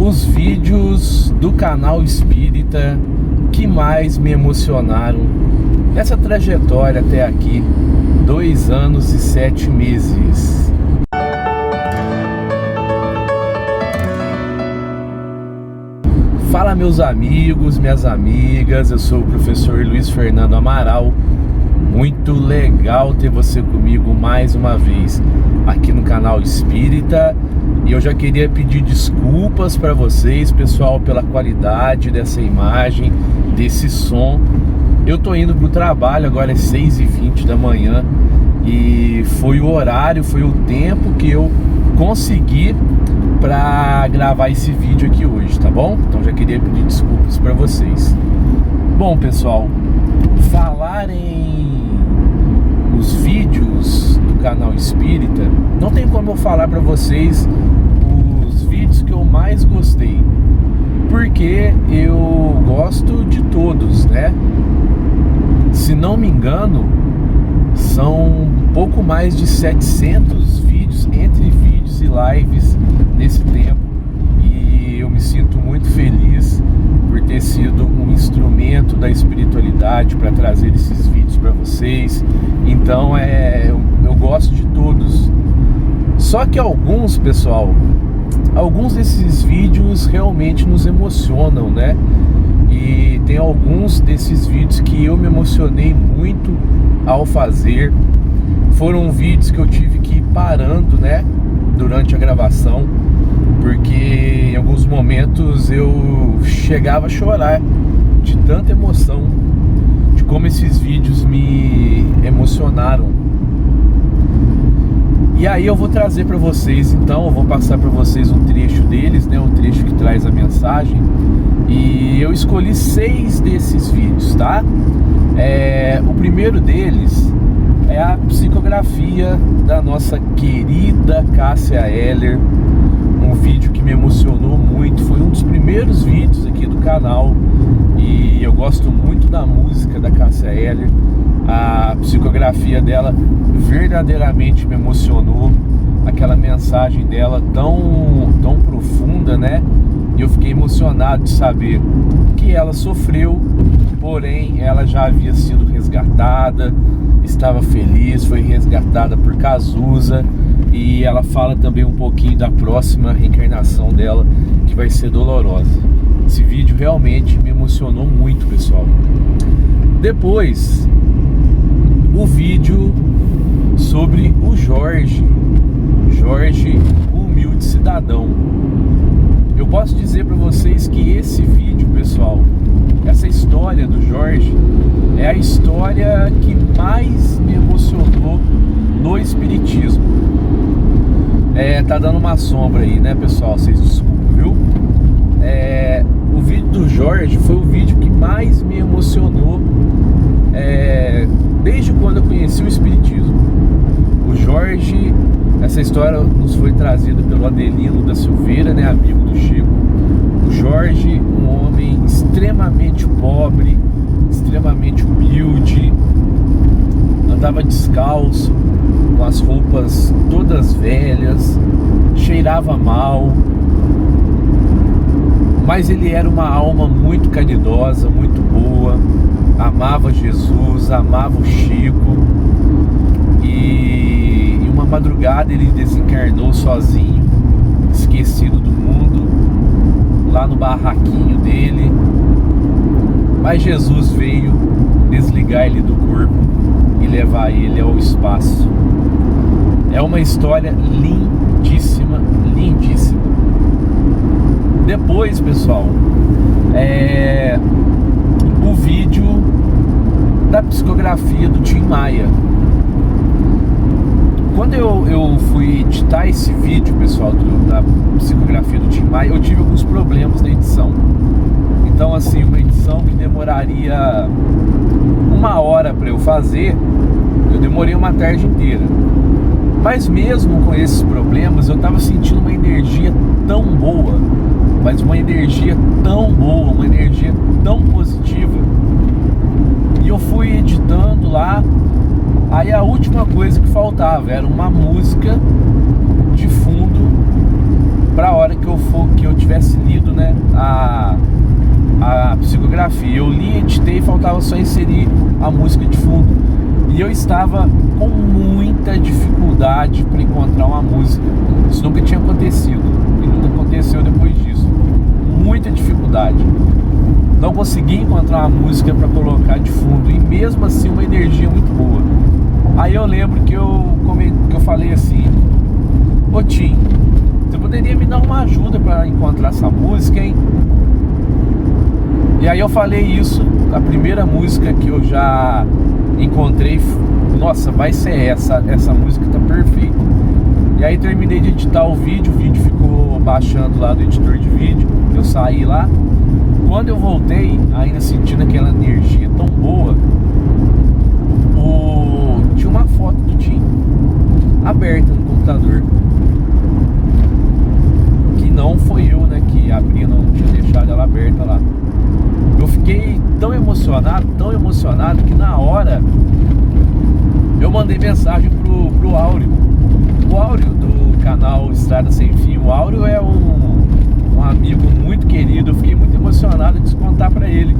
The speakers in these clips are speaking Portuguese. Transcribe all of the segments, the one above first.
os vídeos do canal Espírita que mais me emocionaram nessa trajetória até aqui, 2 anos e 7 meses. Fala, meus amigos, minhas amigas, eu sou o professor Luiz Fernando Amaral. Muito legal ter você comigo mais uma vez aqui no canal Espírita. E eu já queria pedir desculpas para vocês, pessoal, pela qualidade dessa imagem, desse som. Eu tô indo pro trabalho, agora é 6h20 da manhã e foi o horário, foi o tempo que eu consegui para gravar esse vídeo aqui hoje, tá bom? Então já queria pedir desculpas para vocês. Bom, pessoal, falar em os vídeos do canal Espírita, não tem como eu falar para vocês os vídeos que eu mais gostei, porque eu gosto de todos, né? Se não me engano, são um pouco mais de 700 vídeos, entre vídeos e lives nesse tempo, e eu me sinto muito feliz por ter sido um instrumento da espiritualidade para trazer esses vídeos para vocês. Então eu gosto de todos. Só que alguns, pessoal, alguns desses vídeos realmente nos emocionam, né? E tem alguns desses vídeos que eu me emocionei muito ao fazer. Foram vídeos que eu tive que ir parando, né, durante a gravação, porque em alguns momentos eu chegava a chorar de tanta emoção, de como esses vídeos me emocionaram. E aí eu vou trazer para vocês, então, eu vou passar para vocês um trecho deles, né, um trecho que traz a mensagem. E eu escolhi 6 desses vídeos, tá? O primeiro deles é a psicografia da nossa querida Cássia Eller, um vídeo que me emocionou muito, foi um dos primeiros vídeos aqui do canal e eu gosto muito da música da Cássia Eller. A psicografia dela verdadeiramente me emocionou, aquela mensagem dela tão profunda, né? E eu fiquei emocionado de saber que ela sofreu, porém ela já havia sido resgatada, estava feliz, foi resgatada por Cazuza. E ela fala também um pouquinho da próxima reencarnação dela, que vai ser dolorosa. Esse vídeo realmente me emocionou muito, pessoal. Depois, o vídeo sobre o Jorge, o humilde cidadão. Eu posso dizer para vocês que esse vídeo, pessoal, essa história do Jorge é a história que mais me emocionou no Espiritismo. Tá dando uma sombra aí, né, pessoal? Vocês desculpem, viu? O vídeo do Jorge foi o vídeo que mais me emocionou desde quando eu conheci o Espiritismo. O Jorge, essa história nos foi trazida pelo Adelino da Silveira, né, amigo do Chico. O Jorge, um homem extremamente pobre, extremamente humilde, andava descalço, com as roupas todas velhas, cheirava mal, mas ele era uma alma muito caridosa, muito boa, amava Jesus, amava o Chico. E em uma madrugada ele desencarnou sozinho, esquecido do mundo, lá no barraquinho dele, mas Jesus veio desligar ele do corpo e levar ele ao espaço. É uma história lindíssima, lindíssima. Depois, pessoal, o vídeo da psicografia do Tim Maia. Quando eu fui editar esse vídeo, pessoal, da psicografia do Tim Maia, eu tive alguns problemas na edição. Então, assim, uma edição que demoraria 1 hora para eu fazer, eu demorei uma tarde inteira. Mas mesmo com esses problemas, eu estava sentindo uma energia tão boa, mas uma energia tão boa, uma energia tão positiva. E eu fui editando lá, aí a última coisa que faltava era uma música de fundo para a hora que eu tivesse lido a psicografia. Eu li, editei, faltava só inserir a música de fundo. E eu estava com muita dificuldade para encontrar uma música. Isso nunca tinha acontecido e nunca aconteceu depois disso. Muita dificuldade. Não consegui encontrar uma música para colocar de fundo e mesmo assim uma energia muito boa. Aí eu lembro que eu falei assim: ô Tim, você poderia me dar uma ajuda para encontrar essa música, hein? E aí eu falei isso, a primeira música que eu já encontrei, nossa, vai ser essa música tá perfeita. E aí terminei de editar o vídeo ficou baixando lá do editor de vídeo, eu saí lá. Quando eu voltei, ainda sentindo aquela energia tão boa, tinha uma foto do Tim aberta no computador, que não foi eu, né, que abri, não tinha deixado ela aberta lá. Eu fiquei tão emocionado que na hora eu mandei mensagem pro Áureo. O Áureo do canal Estrada Sem Fim. O Áureo é um amigo muito querido. Eu fiquei muito emocionado de contar pra ele.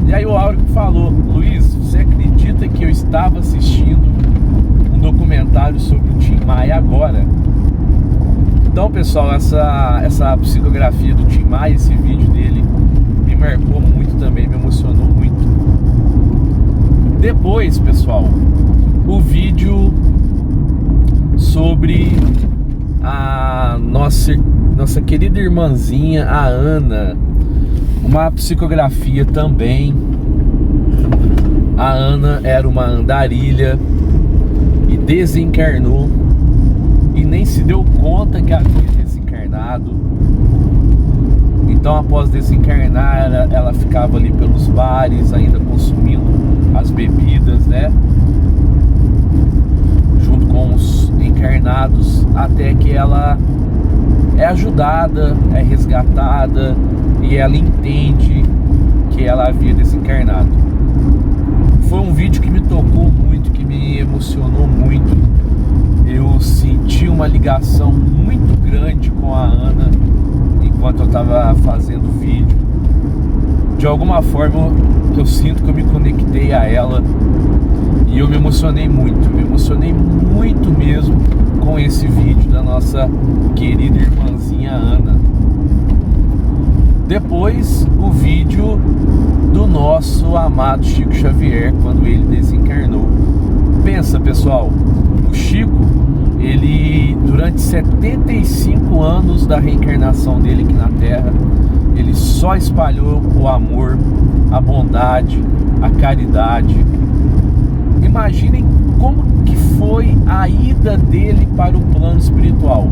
E aí o Áureo falou: Luiz, você acredita que eu estava assistindo um documentário sobre o Tim Maia agora? Então, pessoal, essa psicografia do Tim Maia, esse vídeo dele me marcou muito também, me emocionou muito. Depois, pessoal, o vídeo sobre a nossa querida irmãzinha, a Ana, uma psicografia também. A Ana era uma andarilha e desencarnou e nem se deu conta que havia desencarnado. Então, após desencarnar, ela ficava ali pelos bares, ainda consumindo as bebidas, né, junto com os encarnados, até que ela é ajudada, é resgatada e ela entende que ela havia desencarnado. Foi um vídeo que me tocou muito, que me emocionou muito. Eu senti uma ligação muito grande com a Ana enquanto eu estava fazendo o vídeo. De alguma forma eu sinto que eu me conectei a ela e eu me emocionei muito mesmo com esse vídeo da nossa querida irmãzinha Ana. Depois o vídeo do nosso amado Chico Xavier, quando ele desencarnou. Pensa, pessoal, o Chico, ele, durante 75 anos da reencarnação dele aqui na Terra, ele só espalhou o amor, a bondade, a caridade. Imaginem como que foi a ida dele para o plano espiritual.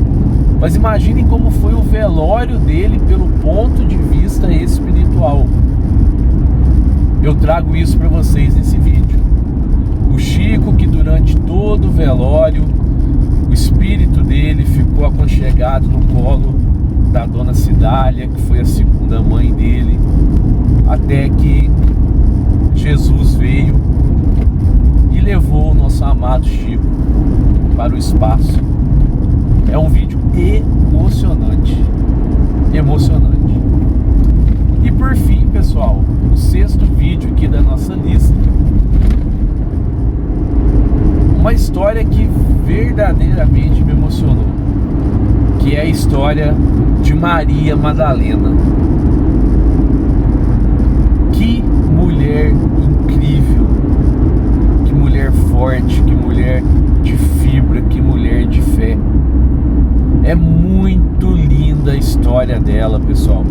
Mas imaginem como foi o velório dele pelo ponto de vista espiritual. Eu trago isso para vocês nesse vídeo. O Chico, que durante todo o velório, o espírito dele ficou aconchegado no colo da dona Cidália, que foi a segunda mãe dele, até que Jesus veio e levou o nosso amado Chico para o espaço. É um vídeo emocionante. E por fim, pessoal, o sexto vídeo aqui da nossa lista, uma história que verdadeiramente me emocionou, que é a história de Maria Madalena. Que mulher incrível, que mulher forte, que mulher de fibra, que mulher de fé. É muito linda a história dela, pessoal,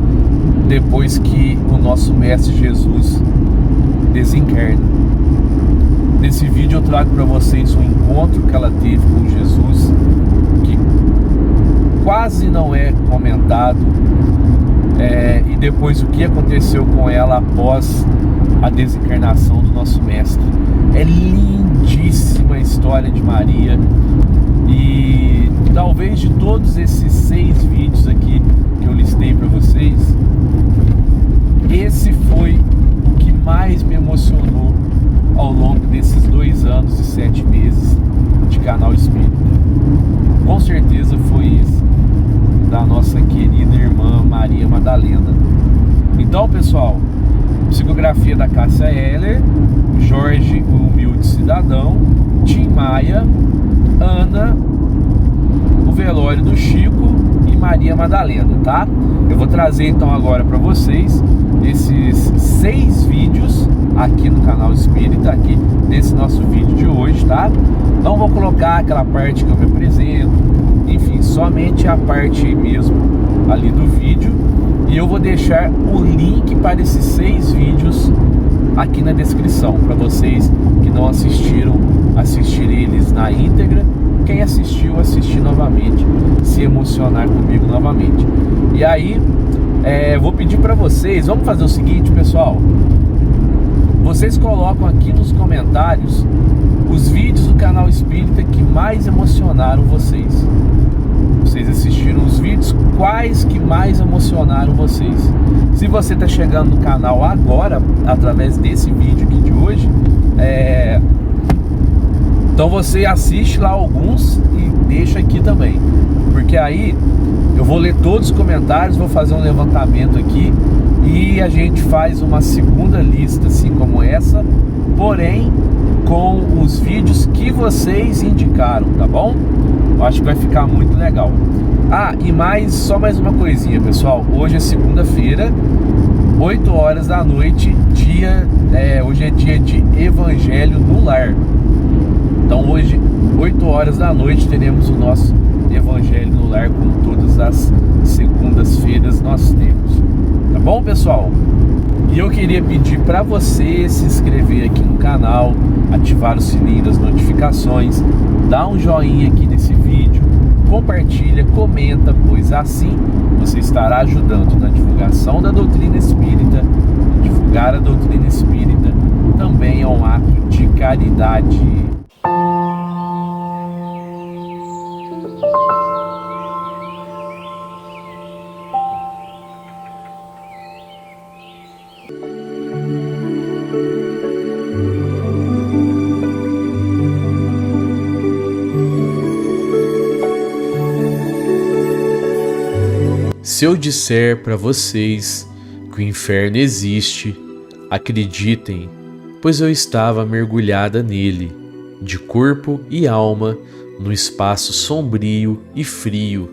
depois que o nosso Mestre Jesus desencarna. Nesse vídeo eu trago para vocês um encontro que ela teve com Jesus, que quase não é comentado, e depois o que aconteceu com ela após a desencarnação do nosso Mestre. É lindíssima a história de Maria. E talvez de todos esses 6 vídeos aqui que eu listei para vocês, esse foi o que mais me emocionou ao longo desses 2 anos e 7 meses de canal Espírita. Com certeza foi esse da nossa querida irmã Maria Madalena. Então, pessoal, psicografia da Cássia Eller, Jorge, o humilde cidadão, Tim Maia, Ana, o velório do Chico e Maria Madalena, tá? Eu vou trazer então agora para vocês esses 6 vídeos aqui no canal Espírita, aqui nesse nosso vídeo de hoje, tá? Não vou colocar aquela parte que eu me apresento, enfim, somente a parte mesmo ali do vídeo. E eu vou deixar o link para esses 6 vídeos aqui na descrição, para vocês que não assistiram, assistir eles na íntegra. Quem assistiu, assistir novamente, se emocionar comigo novamente. E aí, vou pedir para vocês, vamos fazer o seguinte, pessoal. Vocês colocam aqui nos comentários os vídeos do canal Espírita que mais emocionaram vocês. Vocês assistiram os vídeos, quais que mais emocionaram vocês? Se você está chegando no canal agora, através desse vídeo aqui de hoje, então você assiste lá alguns e deixa aqui também, porque aí eu vou ler todos os comentários, vou fazer um levantamento aqui e a gente faz uma segunda lista assim como essa, porém com os vídeos que vocês indicaram, tá bom? Eu acho que vai ficar muito legal. E só mais uma coisinha, pessoal. Hoje é segunda-feira, 8 horas da noite, hoje é dia de Evangelho no Lar. Então hoje, 8 horas da noite, teremos o nosso Evangelho no Lar, como todas as segundas-feiras nós temos. Tá bom, pessoal? E eu queria pedir para você se inscrever aqui no canal, ativar o sininho das notificações, dá um joinha aqui nesse vídeo, compartilha, comenta, pois assim você estará ajudando na divulgação da doutrina espírita. Divulgar a doutrina espírita também é um ato de caridade. Se eu disser para vocês que o inferno existe, acreditem, pois eu estava mergulhada nele, de corpo e alma, no espaço sombrio e frio,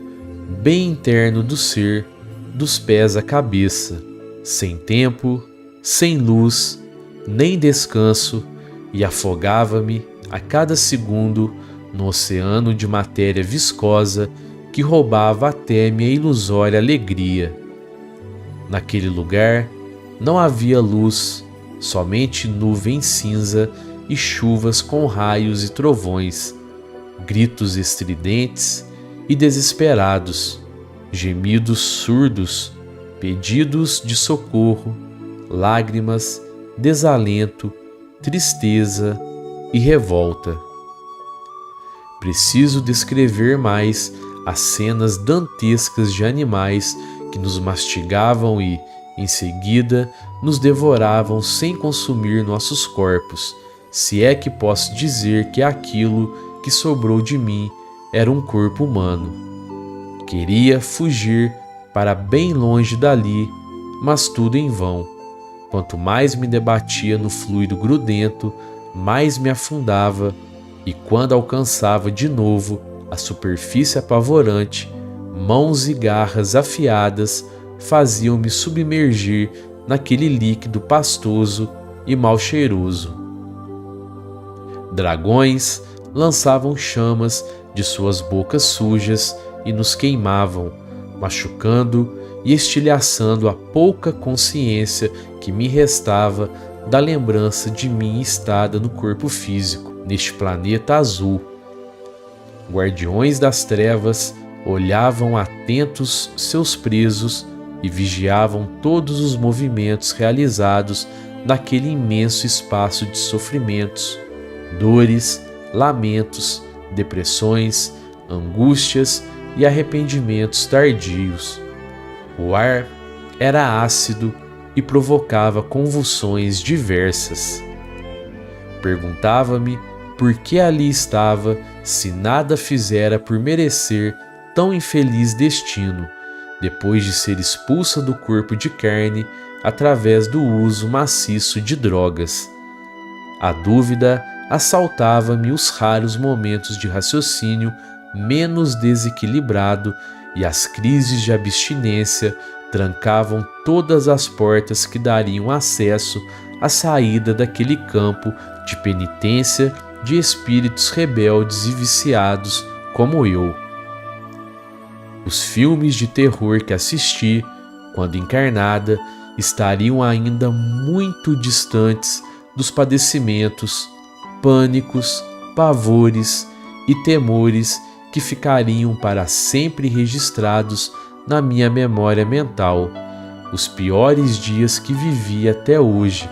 bem interno do ser, dos pés à cabeça, sem tempo, sem luz, nem descanso, e afogava-me a cada segundo no oceano de matéria viscosa que roubava até minha ilusória alegria. Naquele lugar não havia luz, somente nuvem cinza e chuvas com raios e trovões, gritos estridentes e desesperados, gemidos surdos, pedidos de socorro, lágrimas, desalento, tristeza e revolta. Preciso descrever mais as cenas dantescas de animais que nos mastigavam e, em seguida, nos devoravam sem consumir nossos corpos, se é que posso dizer que aquilo que sobrou de mim era um corpo humano. Queria fugir para bem longe dali, mas tudo em vão. Quanto mais me debatia no fluido grudento, mais me afundava, e quando alcançava de novo a superfície apavorante, mãos e garras afiadas faziam-me submergir naquele líquido pastoso e mal cheiroso. Dragões lançavam chamas de suas bocas sujas e nos queimavam, machucando e estilhaçando a pouca consciência que me restava da lembrança de minha estada no corpo físico, neste planeta azul. Guardiões das trevas olhavam atentos seus presos e vigiavam todos os movimentos realizados naquele imenso espaço de sofrimentos, dores, lamentos, depressões, angústias e arrependimentos tardios. O ar era ácido e provocava convulsões diversas. Perguntava-me por que ali estava, se nada fizera por merecer tão infeliz destino, depois de ser expulsa do corpo de carne através do uso maciço de drogas. A dúvida assaltava-me os raros momentos de raciocínio menos desequilibrado e as crises de abstinência trancavam todas as portas que dariam acesso à saída daquele campo de penitência de espíritos rebeldes e viciados como eu. Os filmes de terror que assisti, quando encarnada, estariam ainda muito distantes dos padecimentos, pânicos, pavores e temores que ficariam para sempre registrados na minha memória mental, os piores dias que vivi até hoje,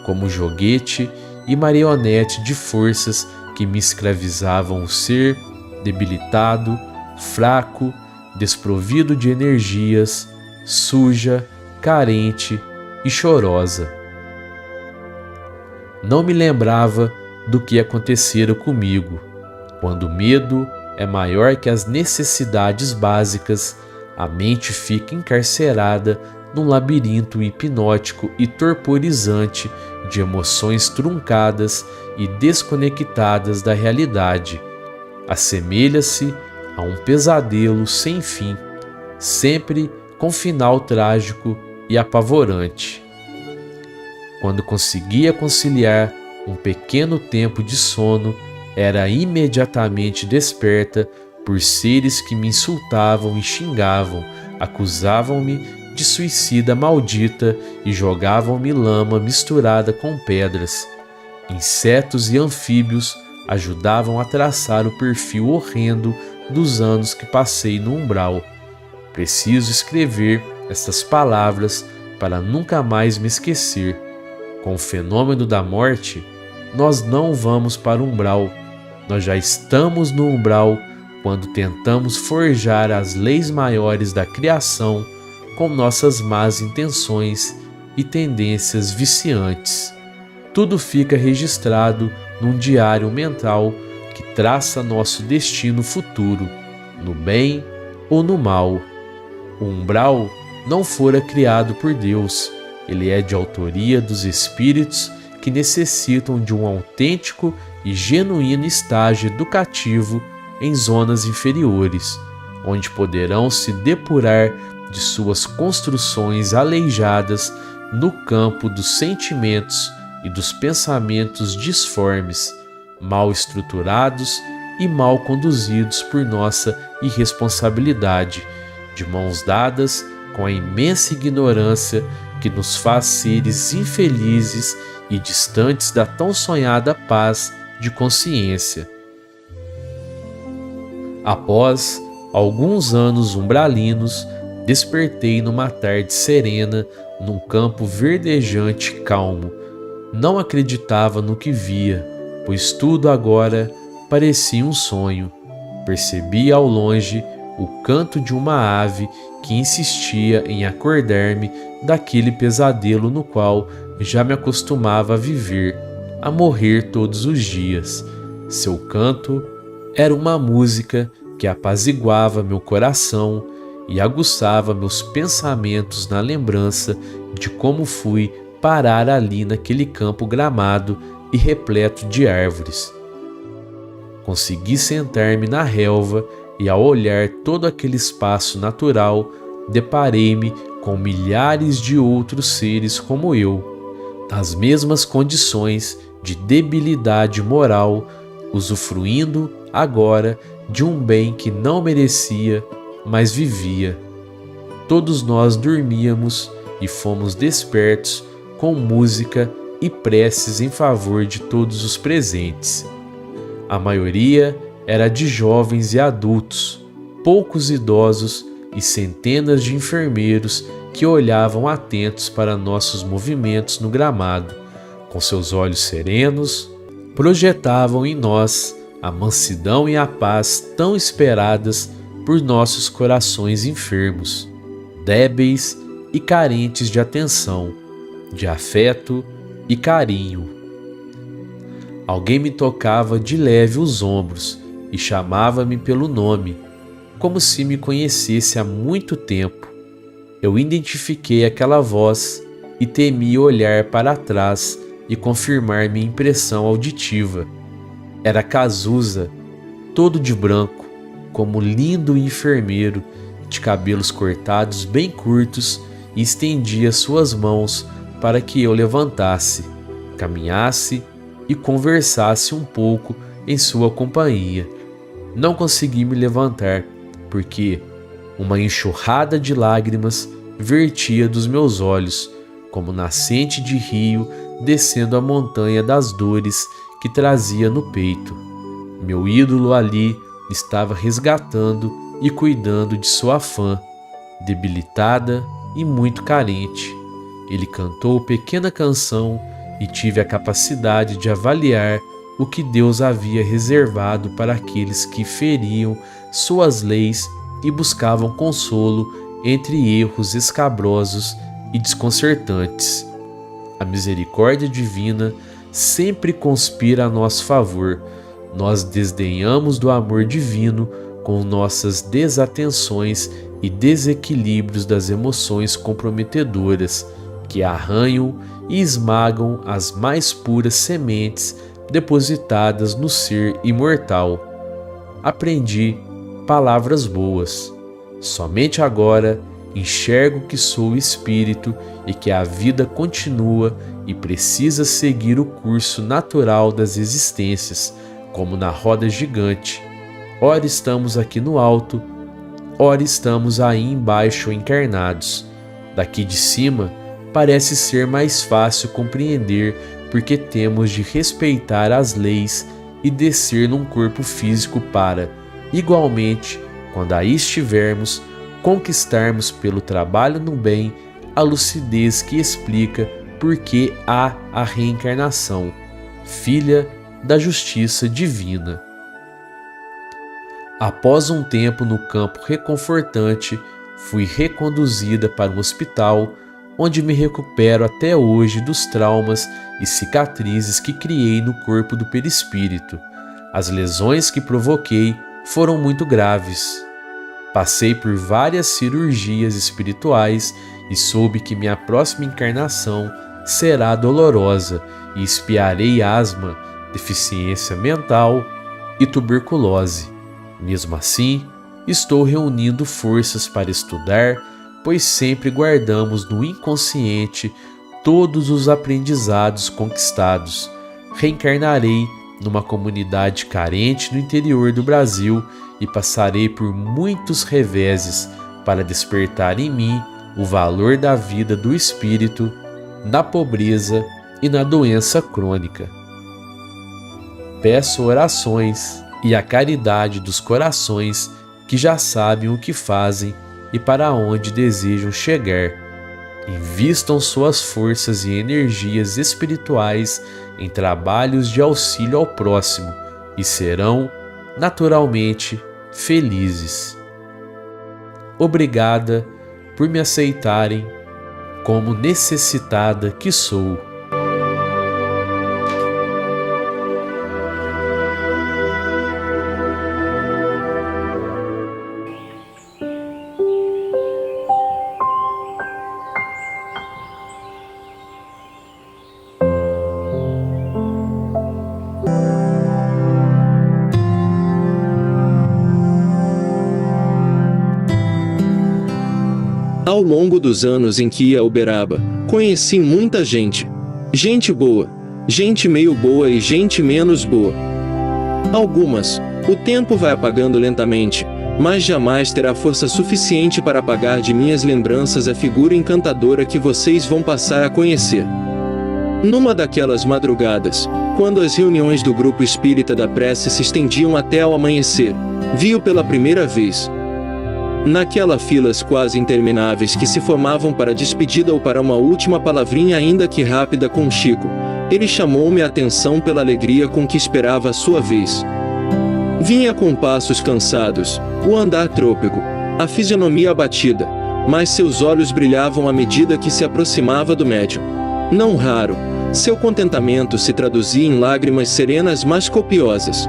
como joguete e marionete de forças que me escravizavam o ser, debilitado, fraco, desprovido de energias, suja, carente e chorosa. Não me lembrava do que acontecera comigo. Quando o medo é maior que as necessidades básicas, a mente fica encarcerada num labirinto hipnótico e torporizante de emoções truncadas e desconectadas da realidade. Assemelha-se a um pesadelo sem fim, sempre com final trágico e apavorante. Quando conseguia conciliar um pequeno tempo de sono, era imediatamente desperta por seres que me insultavam e xingavam, acusavam-me de suicida maldita e jogavam-me lama misturada com pedras. Insetos e anfíbios ajudavam a traçar o perfil horrendo dos anos que passei no umbral. Preciso escrever estas palavras para nunca mais me esquecer. Com o fenômeno da morte, nós não vamos para o umbral. Nós já estamos no umbral quando tentamos forjar as leis maiores da criação com nossas más intenções e tendências viciantes. Tudo fica registrado num diário mental que traça nosso destino futuro, no bem ou no mal. O umbral não fora criado por Deus, ele é de autoria dos espíritos que necessitam de um autêntico e genuíno estágio educativo em zonas inferiores, onde poderão se depurar de suas construções aleijadas no campo dos sentimentos e dos pensamentos disformes, mal estruturados e mal conduzidos por nossa irresponsabilidade, de mãos dadas com a imensa ignorância que nos faz seres infelizes e distantes da tão sonhada paz de consciência. Após alguns anos umbralinos, despertei numa tarde serena, num campo verdejante e calmo. Não acreditava no que via, pois tudo agora parecia um sonho. Percebi ao longe o canto de uma ave que insistia em acordar-me daquele pesadelo no qual já me acostumava a viver, a morrer todos os dias. Seu canto era uma música que apaziguava meu coração e aguçava meus pensamentos na lembrança de como fui parar ali naquele campo gramado e repleto de árvores. Consegui sentar-me na relva e, ao olhar todo aquele espaço natural, deparei-me com milhares de outros seres como eu, nas mesmas condições de debilidade moral, usufruindo agora de um bem que não merecia, mas vivia. Todos nós dormíamos e fomos despertos com música e preces em favor de todos os presentes. A maioria era de jovens e adultos, poucos idosos e centenas de enfermeiros que olhavam atentos para nossos movimentos no gramado. Com seus olhos serenos, projetavam em nós a mansidão e a paz tão esperadas por nossos corações enfermos, débeis e carentes de atenção, de afeto e carinho. Alguém me tocava de leve os ombros e chamava-me pelo nome, como se me conhecesse há muito tempo. Eu identifiquei aquela voz e temi olhar para trás e confirmar minha impressão auditiva. Era Cazuza, todo de branco, como lindo enfermeiro, de cabelos cortados bem curtos, e estendia suas mãos para que eu levantasse, caminhasse e conversasse um pouco em sua companhia. Não consegui me levantar, porque uma enxurrada de lágrimas vertia dos meus olhos, como nascente de rio descendo a montanha das dores que trazia no peito. Meu ídolo ali estava resgatando e cuidando de sua fã, debilitada e muito carente. Ele cantou pequena canção e tive a capacidade de avaliar o que Deus havia reservado para aqueles que feriam suas leis e buscavam consolo entre erros escabrosos e desconcertantes. A misericórdia divina sempre conspira a nosso favor. Nós desdenhamos do amor divino com nossas desatenções e desequilíbrios das emoções comprometedoras que arranham e esmagam as mais puras sementes depositadas no ser imortal. Aprendi palavras boas. Somente agora enxergo que sou espírito e que a vida continua e precisa seguir o curso natural das existências, como na roda gigante. Ora estamos aqui no alto, ora estamos aí embaixo encarnados. Daqui de cima parece ser mais fácil compreender porque temos de respeitar as leis e descer num corpo físico para, igualmente, quando aí estivermos, conquistarmos pelo trabalho no bem a lucidez que explica por que há a reencarnação, filha da justiça divina. Após um tempo no campo reconfortante, fui reconduzida para um hospital, onde me recupero até hoje dos traumas e cicatrizes que criei no corpo do perispírito. As lesões que provoquei foram muito graves. Passei por várias cirurgias espirituais e soube que minha próxima encarnação será dolorosa e espiarei asma, deficiência mental e tuberculose. Mesmo assim, estou reunindo forças para estudar, pois sempre guardamos no inconsciente todos os aprendizados conquistados. Reencarnarei numa comunidade carente no interior do Brasil e passarei por muitos reveses para despertar em mim o valor da vida do espírito, na pobreza e na doença crônica. Peço orações e a caridade dos corações que já sabem o que fazem e para onde desejam chegar. Invistam suas forças e energias espirituais em trabalhos de auxílio ao próximo e serão, naturalmente, felizes. Obrigada por me aceitarem como necessitada que sou. Ao longo dos anos em que ia a Uberaba, conheci muita gente. Gente boa, gente meio boa e gente menos boa. Algumas, o tempo vai apagando lentamente, mas jamais terá força suficiente para apagar de minhas lembranças a figura encantadora que vocês vão passar a conhecer. Numa daquelas madrugadas, quando as reuniões do grupo espírita da prece se estendiam até ao amanhecer, vi-o pela primeira vez. Naquelas filas quase intermináveis que se formavam para a despedida ou para uma última palavrinha ainda que rápida com Chico, ele chamou-me a atenção pela alegria com que esperava a sua vez. Vinha com passos cansados, o andar trôpego, a fisionomia abatida, mas seus olhos brilhavam à medida que se aproximava do médium. Não raro, seu contentamento se traduzia em lágrimas serenas mas copiosas.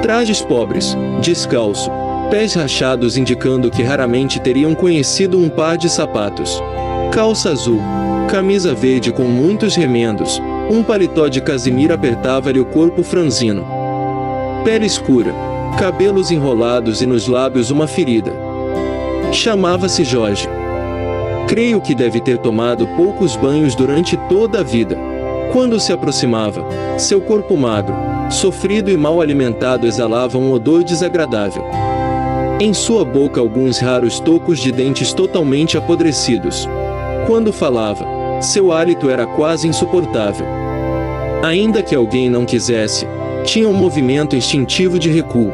Trajes pobres, descalço, pés rachados indicando que raramente teriam conhecido um par de sapatos. Calça azul, camisa verde com muitos remendos, um paletó de casimira apertava-lhe o corpo franzino. Pele escura, cabelos enrolados e nos lábios uma ferida. Chamava-se Jorge. Creio que deve ter tomado poucos banhos durante toda a vida. Quando se aproximava, seu corpo magro, sofrido e mal alimentado exalava um odor desagradável. Em sua boca alguns raros tocos de dentes totalmente apodrecidos. Quando falava, seu hálito era quase insuportável. Ainda que alguém não quisesse, tinha um movimento instintivo de recuo.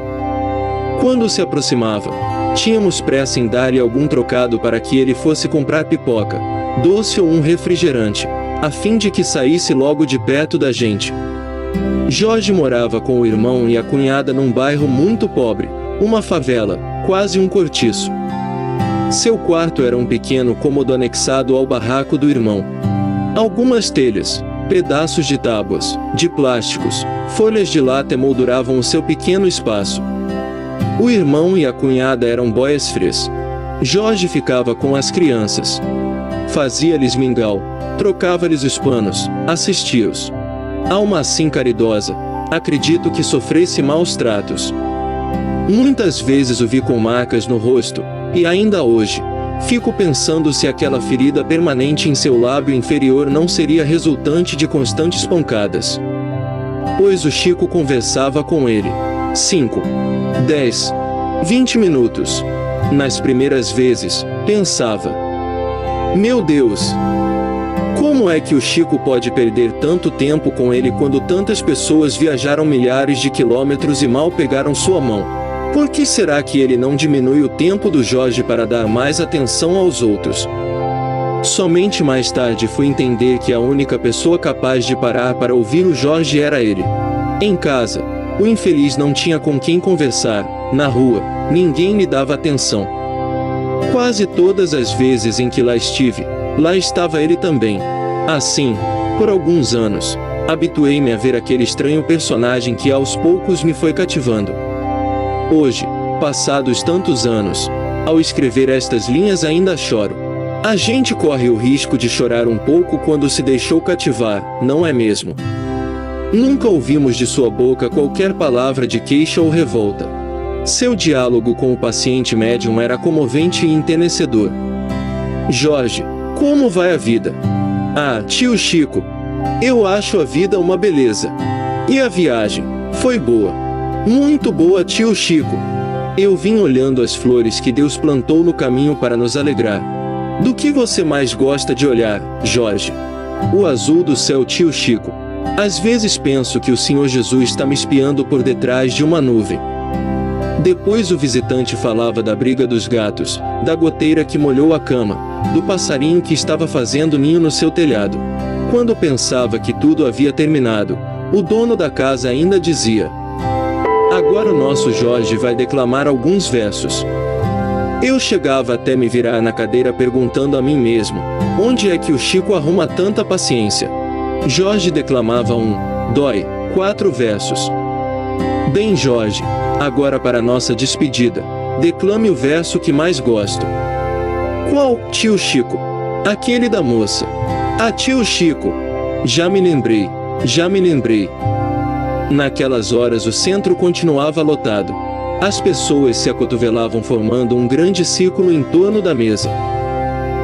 Quando se aproximava, tínhamos pressa em dar-lhe algum trocado para que ele fosse comprar pipoca, doce ou um refrigerante, a fim de que saísse logo de perto da gente. Jorge morava com o irmão e a cunhada num bairro muito pobre, uma favela, quase um cortiço. Seu quarto era um pequeno cômodo anexado ao barraco do irmão. Algumas telhas, pedaços de tábuas, de plásticos, folhas de lata emolduravam o seu pequeno espaço. O irmão e a cunhada eram boias frias. Jorge ficava com as crianças. Fazia-lhes mingau, trocava-lhes os panos, assistia-os. Alma assim caridosa, acredito que sofresse maus tratos. Muitas vezes o vi com marcas no rosto, e ainda hoje, fico pensando se aquela ferida permanente em seu lábio inferior não seria resultante de constantes pancadas. Pois o Chico conversava com ele. 5, 10, 20 minutos. Nas primeiras vezes, pensava: meu Deus! Como é que o Chico pode perder tanto tempo com ele quando tantas pessoas viajaram milhares de quilômetros e mal pegaram sua mão? Por que será que ele não diminui o tempo do Jorge para dar mais atenção aos outros? Somente mais tarde fui entender que a única pessoa capaz de parar para ouvir o Jorge era ele. Em casa, o infeliz não tinha com quem conversar, na rua, ninguém lhe dava atenção. Quase todas as vezes em que lá estive, lá estava ele também. Assim, por alguns anos, habituei-me a ver aquele estranho personagem que aos poucos me foi cativando. Hoje, passados tantos anos, ao escrever estas linhas ainda choro. A gente corre o risco de chorar um pouco quando se deixou cativar, não é mesmo? Nunca ouvimos de sua boca qualquer palavra de queixa ou revolta. Seu diálogo com o paciente médium era comovente e enternecedor. Jorge, como vai a vida? Ah, tio Chico, eu acho a vida uma beleza. E a viagem? Foi boa. Muito boa, tio Chico. Eu vim olhando as flores que Deus plantou no caminho para nos alegrar. Do que você mais gosta de olhar, Jorge? O azul do céu, tio Chico. Às vezes penso que o Senhor Jesus está me espiando por detrás de uma nuvem. Depois o visitante falava da briga dos gatos, da goteira que molhou a cama, do passarinho que estava fazendo ninho no seu telhado. Quando pensava que tudo havia terminado, o dono da casa ainda dizia: agora o nosso Jorge vai declamar alguns versos. Eu chegava até me virar na cadeira perguntando a mim mesmo: onde é que o Chico arruma tanta paciência? Jorge declamava 4 versos. Bem, Jorge, agora para nossa despedida, declame o verso que mais gosto. Qual, tio Chico? Aquele da moça. Ah, tio Chico, já me lembrei. Naquelas horas o centro continuava lotado. As pessoas se acotovelavam formando um grande círculo em torno da mesa.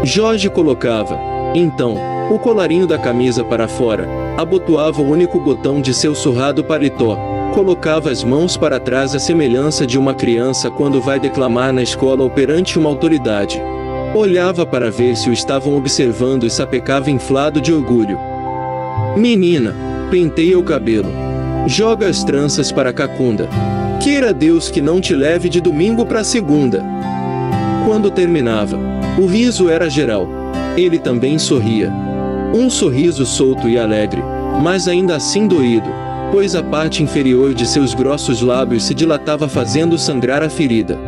Jorge colocava, então, o colarinho da camisa para fora, abotoava o único botão de seu surrado paletó, colocava as mãos para trás à semelhança de uma criança quando vai declamar na escola ou perante uma autoridade. Olhava para ver se o estavam observando e sapecava inflado de orgulho. Menina, penteia o cabelo. Joga as tranças para a cacunda. Queira Deus que não te leve de domingo para segunda. Quando terminava, o riso era geral. Ele também sorria. Um sorriso solto e alegre, mas ainda assim doído, pois a parte inferior de seus grossos lábios se dilatava fazendo sangrar a ferida.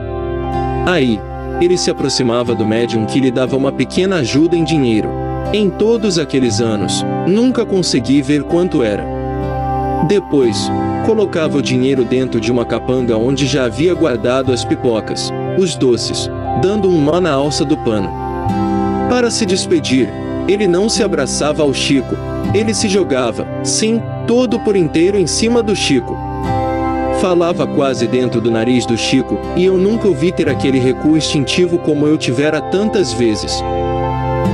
Aí, ele se aproximava do médium que lhe dava uma pequena ajuda em dinheiro. Em todos aqueles anos, nunca consegui ver quanto era. Depois, colocava o dinheiro dentro de uma capanga onde já havia guardado as pipocas, os doces, dando um nó na alça do pano. Para se despedir, Ele não se abraçava ao Chico, ele se jogava, sim, todo por inteiro em cima do Chico. Falava quase dentro do nariz do Chico, e eu nunca o vi ter aquele recuo instintivo como eu tivera tantas vezes.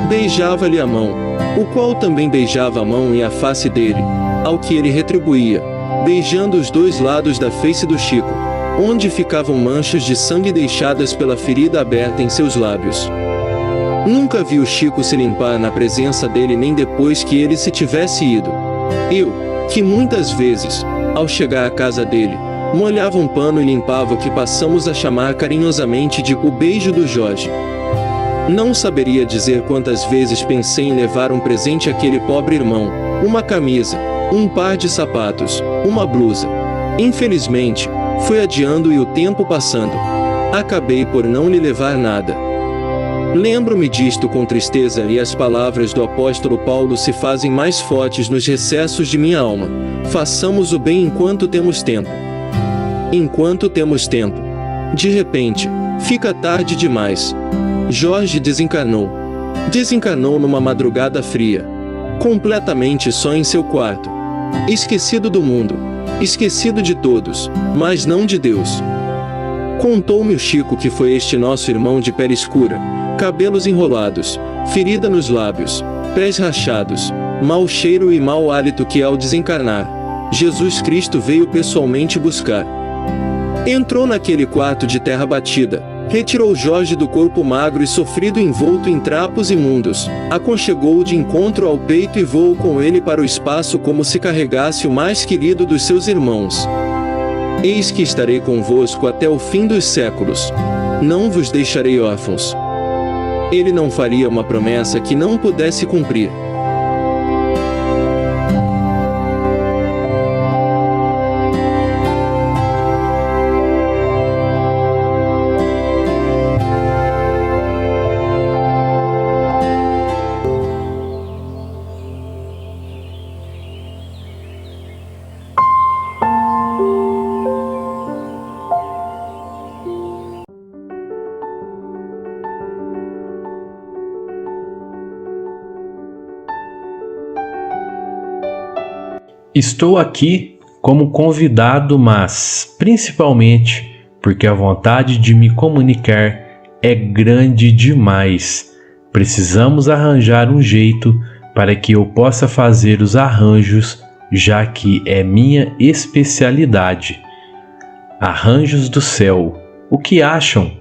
Beijava-lhe a mão, o qual também beijava a mão e a face dele, ao que ele retribuía, beijando os dois lados da face do Chico, onde ficavam manchas de sangue deixadas pela ferida aberta em seus lábios. Nunca vi o Chico se limpar na presença dele nem depois que ele se tivesse ido. Eu, que muitas vezes, ao chegar à casa dele, molhava um pano e limpava o que passamos a chamar carinhosamente de o beijo do Jorge. Não saberia dizer quantas vezes pensei em levar um presente àquele pobre irmão, uma camisa, um par de sapatos, uma blusa. Infelizmente, fui adiando e o tempo passando. Acabei por não lhe levar nada. Lembro-me disto com tristeza e as palavras do apóstolo Paulo se fazem mais fortes nos recessos de minha alma. Façamos o bem enquanto temos tempo. Enquanto temos tempo. De repente, fica tarde demais. Jorge desencarnou. Desencarnou numa madrugada fria. Completamente só em seu quarto. Esquecido do mundo. Esquecido de todos, mas não de Deus. Contou-me o Chico que foi este nosso irmão de pele escura, cabelos enrolados, ferida nos lábios, pés rachados, mau cheiro e mau hálito que ao desencarnar, Jesus Cristo veio pessoalmente buscar. Entrou naquele quarto de terra batida, retirou Jorge do corpo magro e sofrido envolto em trapos imundos, aconchegou-o de encontro ao peito e voou com ele para o espaço como se carregasse o mais querido dos seus irmãos. Eis que estarei convosco até o fim dos séculos. Não vos deixarei órfãos. Ele não faria uma promessa que não pudesse cumprir. Estou aqui como convidado, mas principalmente porque a vontade de me comunicar é grande demais. Precisamos arranjar um jeito para que eu possa fazer os arranjos, já que é minha especialidade. Arranjos do céu. O que acham?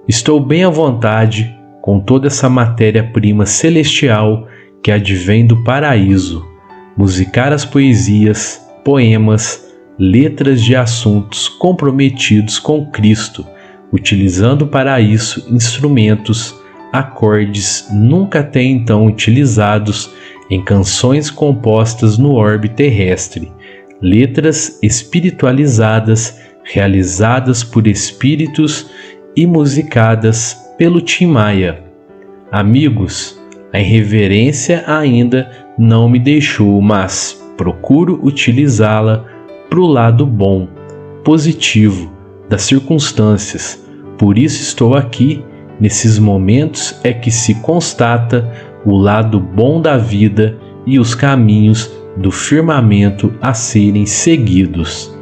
Estou bem à vontade com toda essa matéria-prima celestial que advém do paraíso. Musicar as poesias, poemas, letras de assuntos comprometidos com Cristo, utilizando para isso instrumentos, acordes nunca até então utilizados em canções compostas no orbe terrestre, letras espiritualizadas realizadas por espíritos e musicadas pelo Tim Maia. Amigos, a irreverência ainda não me deixou, mas procuro utilizá-la para o lado bom, positivo das circunstâncias. Por isso estou aqui. Nesses momentos é que se constata o lado bom da vida e os caminhos do firmamento a serem seguidos.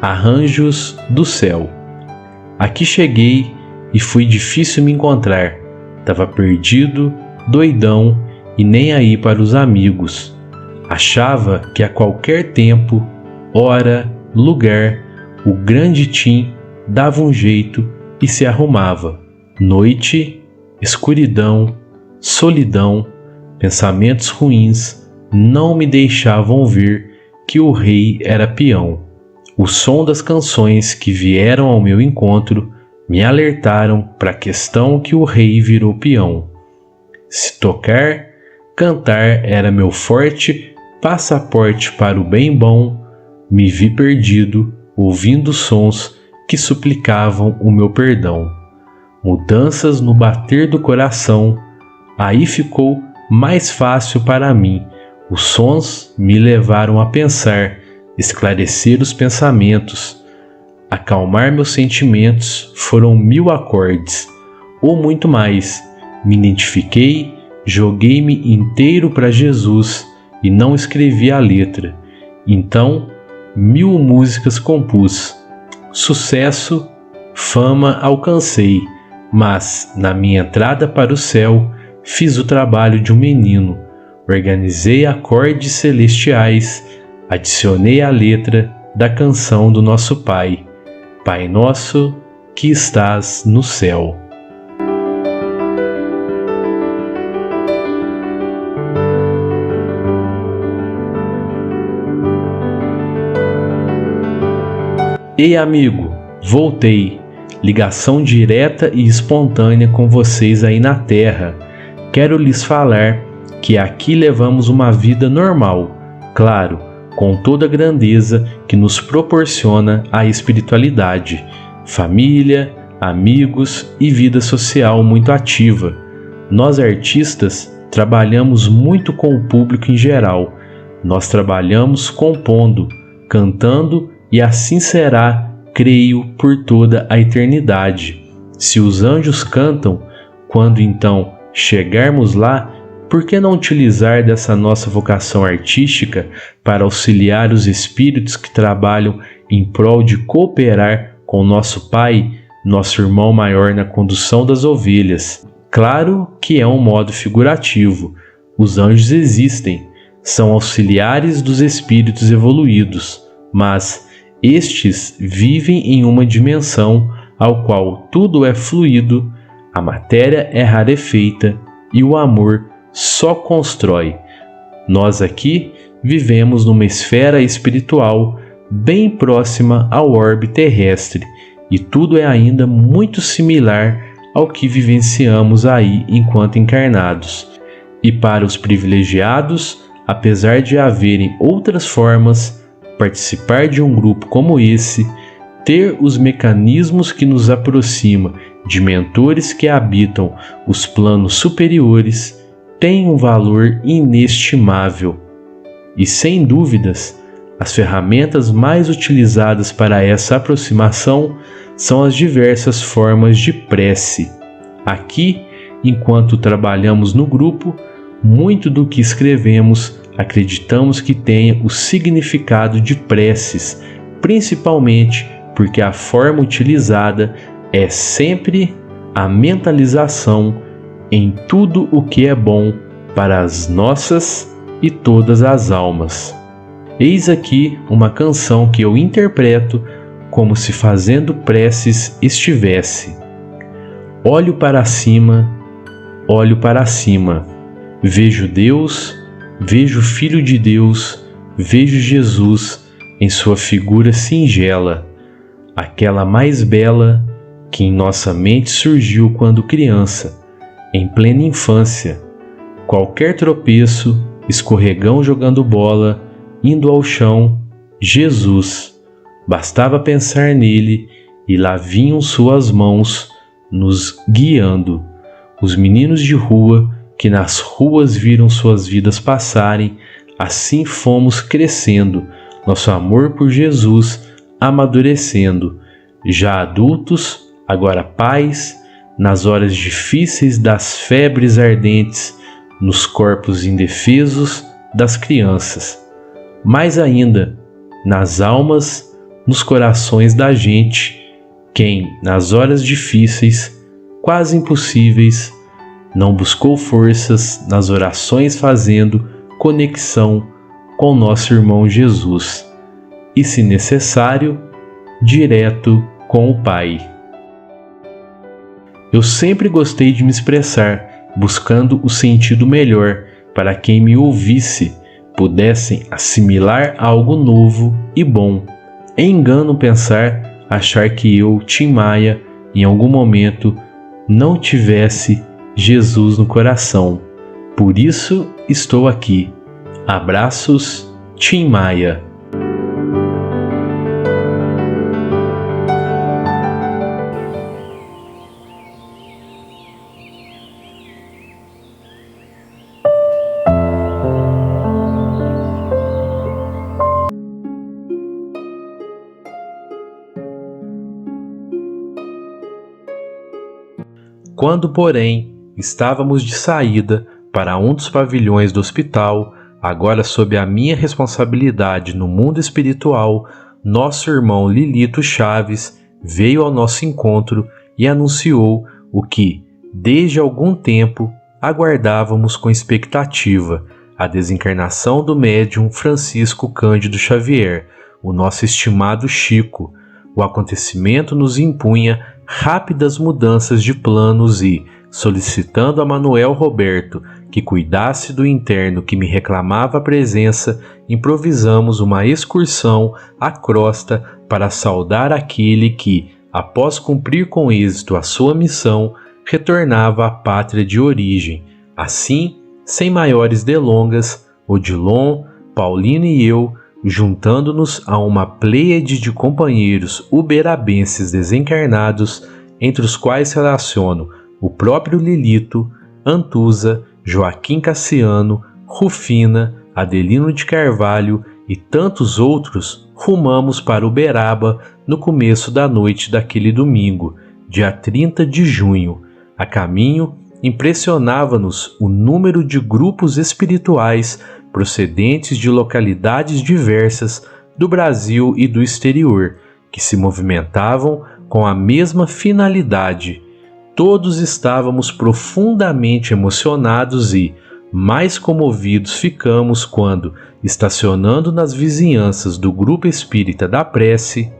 Arranjos do céu. Aqui cheguei e foi difícil me encontrar. Tava perdido, doidão e nem aí para os amigos. Achava que a qualquer tempo, hora, lugar, o grande Tim dava um jeito e se arrumava. Noite, escuridão, solidão, pensamentos ruins não me deixavam ver que o rei era peão. O som das canções que vieram ao meu encontro me alertaram para a questão que o rei virou peão. Se tocar, cantar era meu forte passaporte para o bem bom. Me vi perdido, ouvindo sons que suplicavam o meu perdão. Mudanças no bater do coração, aí ficou mais fácil para mim. Os sons me levaram a pensar, esclarecer os pensamentos, acalmar meus sentimentos. Foram 1000 acordes, ou muito mais. Me identifiquei, joguei-me inteiro para Jesus e não escrevi a letra. Então, 1000 músicas compus. Sucesso, fama alcancei, mas, na minha entrada para o céu, fiz o trabalho de um menino. Organizei acordes celestiais, adicionei a letra da canção do nosso Pai. Pai nosso, que estás no céu. Ei amigo, voltei. Ligação direta e espontânea com vocês aí na Terra. Quero lhes falar que aqui levamos uma vida normal, claro, com toda a grandeza que nos proporciona a espiritualidade, família, amigos e vida social muito ativa. Nós artistas trabalhamos muito com o público em geral. Nós trabalhamos compondo, cantando e assim será, creio, por toda a eternidade. Se os anjos cantam, quando então chegarmos lá, por que não utilizar dessa nossa vocação artística para auxiliar os espíritos que trabalham em prol de cooperar com nosso Pai, nosso irmão maior na condução das ovelhas? Claro que é um modo figurativo. Os anjos existem, são auxiliares dos espíritos evoluídos, mas estes vivem em uma dimensão ao qual tudo é fluido, a matéria é rarefeita e o amor só constrói. Nós aqui vivemos numa esfera espiritual bem próxima ao orbe terrestre e tudo é ainda muito similar ao que vivenciamos aí enquanto encarnados. E para os privilegiados, apesar de haverem outras formas, participar de um grupo como esse, ter os mecanismos que nos aproxima de mentores que habitam os planos superiores, tem um valor inestimável. E sem dúvidas, as ferramentas mais utilizadas para essa aproximação são as diversas formas de prece. Aqui, enquanto trabalhamos no grupo, muito do que escrevemos acreditamos que tenha o significado de preces, principalmente porque a forma utilizada é sempre a mentalização em tudo o que é bom para as nossas e todas as almas. Eis aqui uma canção que eu interpreto como se fazendo preces estivesse. Olho para cima, vejo Deus, vejo o Filho de Deus, vejo Jesus em sua figura singela, aquela mais bela que em nossa mente surgiu quando criança, em plena infância. Qualquer tropeço, escorregão jogando bola, indo ao chão, Jesus. Bastava pensar nele e lá vinham suas mãos nos guiando. Os meninos de rua que nas ruas viram suas vidas passarem, assim fomos crescendo, nosso amor por Jesus amadurecendo. Já adultos, agora pais, nas horas difíceis das febres ardentes, nos corpos indefesos das crianças. Mais ainda, nas almas, nos corações da gente, quem, nas horas difíceis, quase impossíveis, não buscou forças nas orações fazendo conexão com nosso irmão Jesus e, se necessário, direto com o Pai. Eu sempre gostei de me expressar, buscando o sentido melhor para quem me ouvisse pudessem assimilar algo novo e bom. É engano pensar, achar que eu, Tim Maia, em algum momento não tivesse Jesus no coração. Por isso estou aqui. Abraços, Tim Maia. Quando, porém, estávamos de saída para um dos pavilhões do hospital, agora sob a minha responsabilidade no mundo espiritual, nosso irmão Lilito Chaves veio ao nosso encontro e anunciou o que, desde algum tempo, aguardávamos com expectativa: a desencarnação do médium Francisco Cândido Xavier, o nosso estimado Chico. O acontecimento nos impunha rápidas mudanças de planos e, solicitando a Manuel Roberto que cuidasse do interno que me reclamava a presença, improvisamos uma excursão à crosta para saudar aquele que, após cumprir com êxito a sua missão, retornava à pátria de origem. Assim, sem maiores delongas, Odilon, Paulino e eu, juntando-nos a uma pleiade de companheiros uberabenses desencarnados, entre os quais relaciono o próprio Lilito, Antusa, Joaquim Cassiano, Rufina, Adelino de Carvalho e tantos outros, rumamos para Uberaba no começo da noite daquele domingo, dia 30 de junho. A caminho, impressionava-nos o número de grupos espirituais procedentes de localidades diversas do Brasil e do exterior, que se movimentavam com a mesma finalidade. Todos estávamos profundamente emocionados e, mais comovidos ficamos quando, estacionando nas vizinhanças do Grupo Espírita da Prece,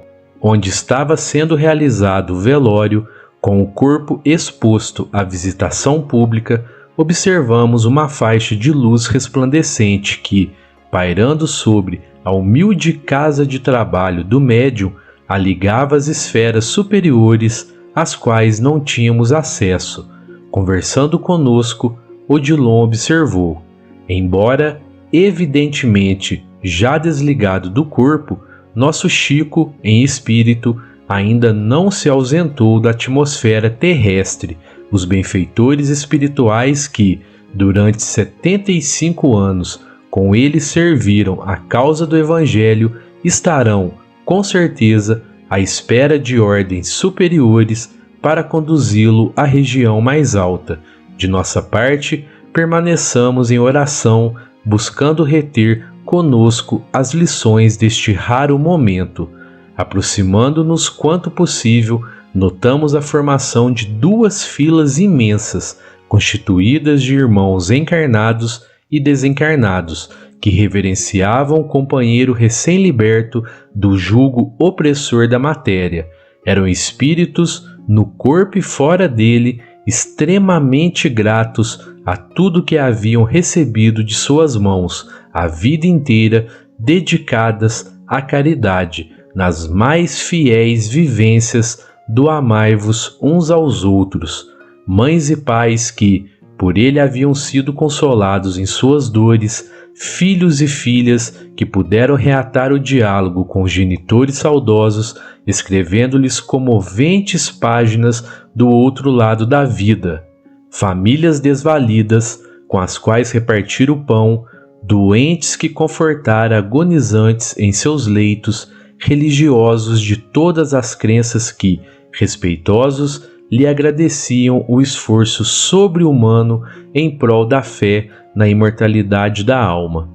onde estava sendo realizado o velório, com o corpo exposto à visitação pública, observamos uma faixa de luz resplandecente que, pairando sobre a humilde casa de trabalho do médium, a ligava às esferas superiores às quais não tínhamos acesso. Conversando conosco, Odilon observou: embora evidentemente já desligado do corpo, nosso Chico, em espírito, ainda não se ausentou da atmosfera terrestre. Os benfeitores espirituais que, durante 75 anos, com ele serviram a causa do Evangelho, estarão, com certeza, à espera de ordens superiores para conduzi-lo à região mais alta. De nossa parte, permaneçamos em oração, buscando reter conosco as lições deste raro momento. Aproximando-nos quanto possível, notamos a formação de duas filas imensas, constituídas de irmãos encarnados e desencarnados, que reverenciavam o companheiro recém-liberto do jugo opressor da matéria. Eram espíritos, no corpo e fora dele, extremamente gratos a tudo que haviam recebido de suas mãos, a vida inteira dedicadas à caridade, nas mais fiéis vivências do amai-vos uns aos outros, mães e pais que, por ele haviam sido consolados em suas dores, filhos e filhas que puderam reatar o diálogo com os genitores saudosos, escrevendo-lhes comoventes páginas do outro lado da vida, famílias desvalidas com as quais repartir o pão, doentes que confortar agonizantes em seus leitos, religiosos de todas as crenças que, respeitosos, lhe agradeciam o esforço sobre-humano em prol da fé na imortalidade da alma.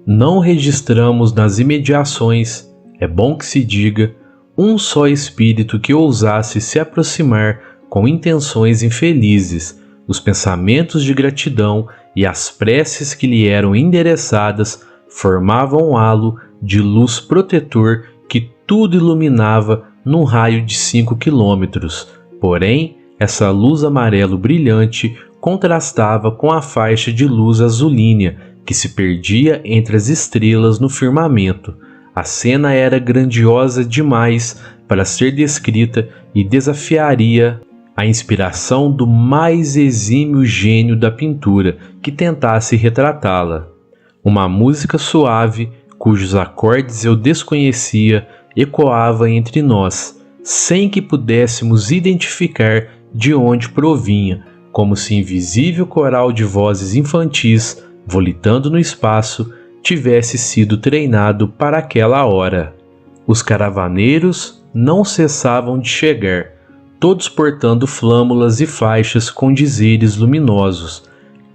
Não registramos nas imediações, é bom que se diga, um só espírito que ousasse se aproximar com intenções infelizes. Os pensamentos de gratidão e as preces que lhe eram endereçadas formavam um halo de luz protetor que tudo iluminava num raio de 5 quilômetros. Porém, essa luz amarelo brilhante contrastava com a faixa de luz azulínea que se perdia entre as estrelas no firmamento. A cena era grandiosa demais para ser descrita e desafiaria a inspiração do mais exímio gênio da pintura que tentasse retratá-la. Uma música suave, cujos acordes eu desconhecia, ecoava entre nós, sem que pudéssemos identificar de onde provinha, como se invisível coral de vozes infantis, volitando no espaço, tivesse sido treinado para aquela hora. Os caravaneiros não cessavam de chegar, todos portando flâmulas e faixas com dizeres luminosos.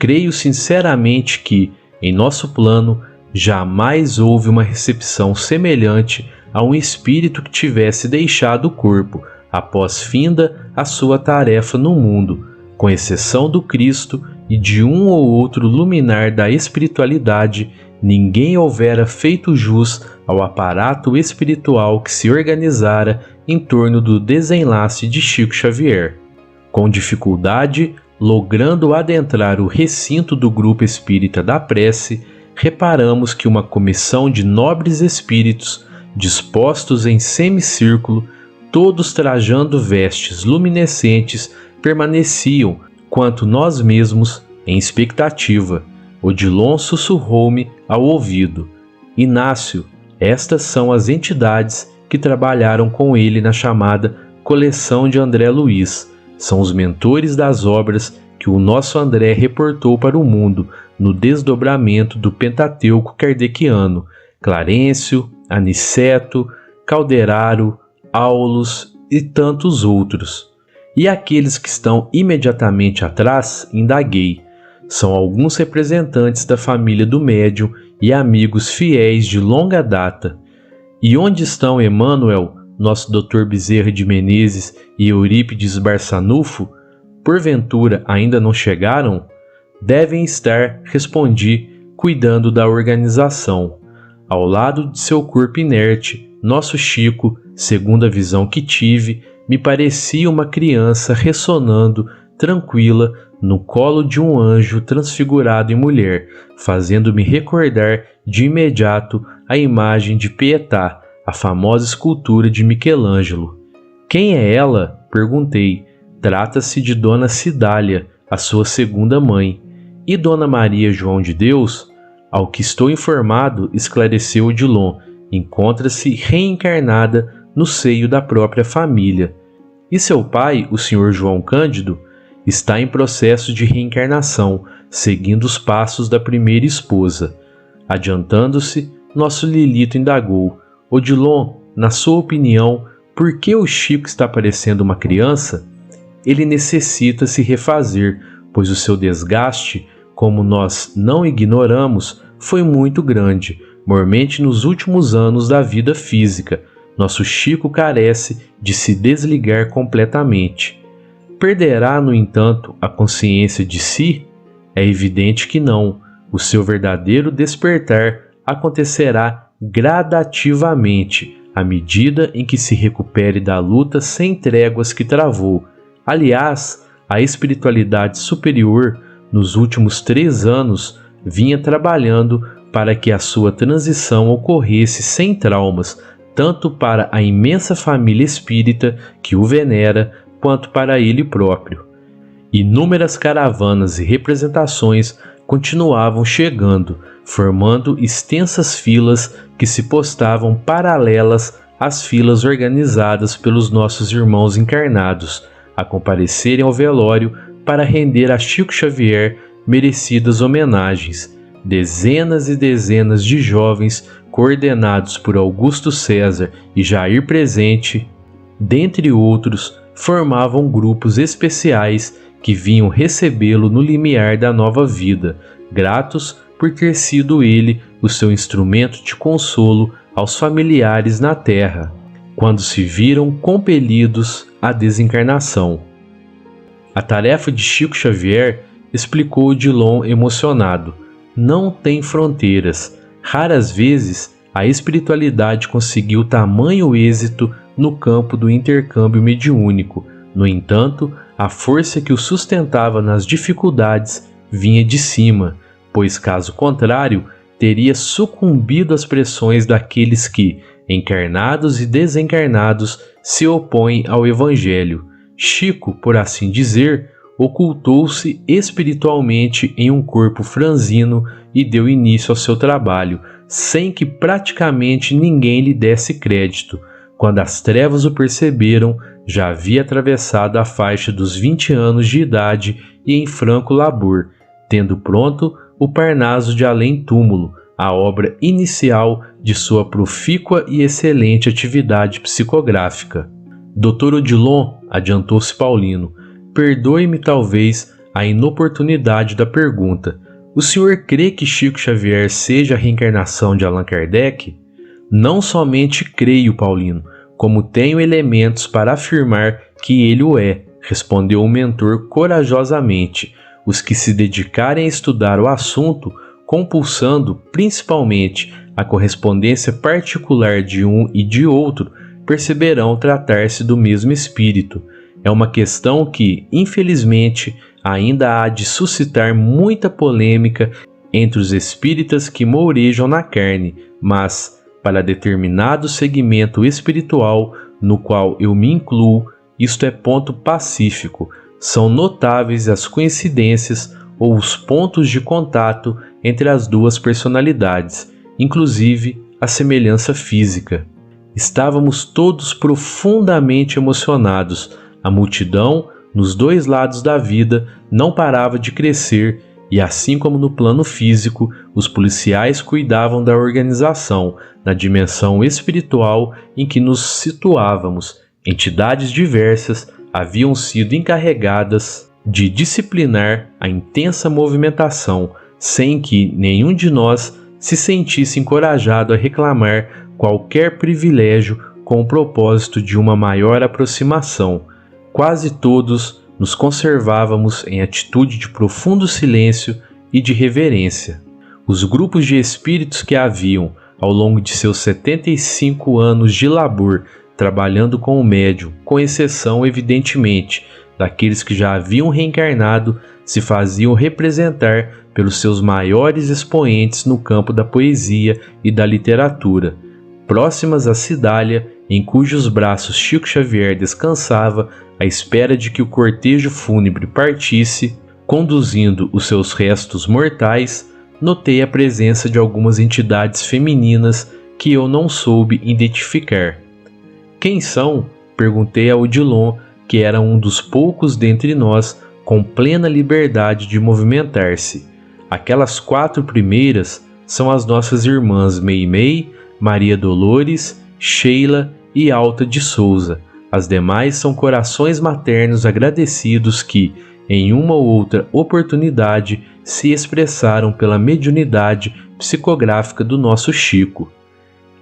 creio sinceramente que, em nosso plano, jamais houve uma recepção semelhante a um espírito que tivesse deixado o corpo após finda a sua tarefa no mundo, com exceção do Cristo e de um ou outro luminar da espiritualidade. Ninguém houvera feito jus ao aparato espiritual que se organizara em torno do desenlace de Chico Xavier. Com dificuldade, logrando adentrar o recinto do grupo espírita da prece, reparamos que uma comissão de nobres espíritos, dispostos em semicírculo, todos trajando vestes luminescentes, permaneciam, quanto nós mesmos, em expectativa. Odilon sussurrou-me ao ouvido: Inácio, estas são as entidades que trabalharam com ele na chamada Coleção de André Luiz. São os mentores das obras que o nosso André reportou para o mundo no desdobramento do Pentateuco kardeciano: Clarencio, Aniceto, Calderaro, Aulus e tantos outros. E aqueles que estão imediatamente atrás, indaguei. São alguns representantes da família do médium e amigos fiéis de longa data. E onde estão Emmanuel, nosso Dr. Bezerra de Menezes e Eurípides Barçanufo? Porventura ainda não chegaram? Devem estar, respondi, cuidando da organização. Ao lado de seu corpo inerte, nosso Chico, segundo a visão que tive, me parecia uma criança ressonando, tranquila, no colo de um anjo transfigurado em mulher, fazendo-me recordar de imediato a imagem de Pietà, a famosa escultura de Michelangelo. Quem é ela? Perguntei. Trata-se de Dona Cidália, a sua segunda mãe. E Dona Maria João de Deus? Ao que estou informado, esclareceu Odilon, encontra-se reencarnada no seio da própria família. E seu pai, o Sr. João Cândido, está em processo de reencarnação, seguindo os passos da primeira esposa. Adiantando-se, nosso Lilito indagou: Odilon, na sua opinião, por que o Chico está parecendo uma criança? Ele necessita se refazer, pois o seu desgaste, como nós não ignoramos, foi muito grande, mormente nos últimos anos da vida física. Nosso Chico carece de se desligar completamente. Perderá, no entanto, a consciência de si? É evidente que não. O seu verdadeiro despertar acontecerá gradativamente, à medida em que se recupere da luta sem tréguas que travou. Aliás, a espiritualidade superior, nos últimos 3 anos, vinha trabalhando para que a sua transição ocorresse sem traumas, tanto para a imensa família espírita que o venera, quanto para ele próprio. Inúmeras caravanas e representações continuavam chegando, formando extensas filas que se postavam paralelas às filas organizadas pelos nossos irmãos encarnados, a comparecerem ao velório para render a Chico Xavier merecidas homenagens. Dezenas e dezenas de jovens, coordenados por Augusto César e Jair Presente, dentre outros, formavam grupos especiais que vinham recebê-lo no limiar da nova vida, gratos por ter sido ele o seu instrumento de consolo aos familiares na terra, quando se viram compelidos à desencarnação. A tarefa de Chico Xavier, explicou Odilon emocionado, não tem fronteiras. Raras vezes a espiritualidade conseguiu tamanho êxito no campo do intercâmbio mediúnico. No entanto, a força que o sustentava nas dificuldades vinha de cima, pois caso contrário, teria sucumbido às pressões daqueles que, encarnados e desencarnados, se opõem ao Evangelho. Chico, por assim dizer, ocultou-se espiritualmente em um corpo franzino e deu início ao seu trabalho, sem que praticamente ninguém lhe desse crédito. Quando as trevas o perceberam, já havia atravessado a faixa dos 20 anos de idade e em franco labor, tendo pronto o Parnaso de Além-Túmulo, a obra inicial de sua profícua e excelente atividade psicográfica. Dr. Odilon, adiantou-se Paulino, perdoe-me talvez a inoportunidade da pergunta: o senhor crê que Chico Xavier seja a reencarnação de Allan Kardec? Não somente creio, Paulino, como tenho elementos para afirmar que ele o é, respondeu o mentor corajosamente. Os que se dedicarem a estudar o assunto, compulsando principalmente a correspondência particular de um e de outro, perceberão tratar-se do mesmo espírito. É uma questão que, infelizmente, ainda há de suscitar muita polêmica entre os espíritas que mourejam na carne, mas, para determinado segmento espiritual, no qual eu me incluo, isto é ponto pacífico. São notáveis as coincidências ou os pontos de contato entre as duas personalidades, inclusive a semelhança física. Estávamos todos profundamente emocionados. A multidão, nos dois lados da vida, não parava de crescer e, assim como no plano físico, os policiais cuidavam da organização, na dimensão espiritual em que nos situávamos. Entidades diversas haviam sido encarregadas de disciplinar a intensa movimentação, sem que nenhum de nós se sentisse encorajado a reclamar qualquer privilégio com o propósito de uma maior aproximação. Quase todos nos conservávamos em atitude de profundo silêncio e de reverência. Os grupos de espíritos que haviam, ao longo de seus 75 anos de labor, trabalhando com o médium, com exceção, evidentemente, daqueles que já haviam reencarnado, se faziam representar pelos seus maiores expoentes no campo da poesia e da literatura. Próximas à Cidália, em cujos braços Chico Xavier descansava, à espera de que o cortejo fúnebre partisse, conduzindo os seus restos mortais, notei a presença de algumas entidades femininas que eu não soube identificar. Quem são? Perguntei a Odilon, que era um dos poucos dentre nós com plena liberdade de movimentar-se. Aquelas 4 primeiras são as nossas irmãs Meimei, Maria Dolores, Sheila e Alta de Souza. As demais são corações maternos agradecidos que, em uma ou outra oportunidade, se expressaram pela mediunidade psicográfica do nosso Chico.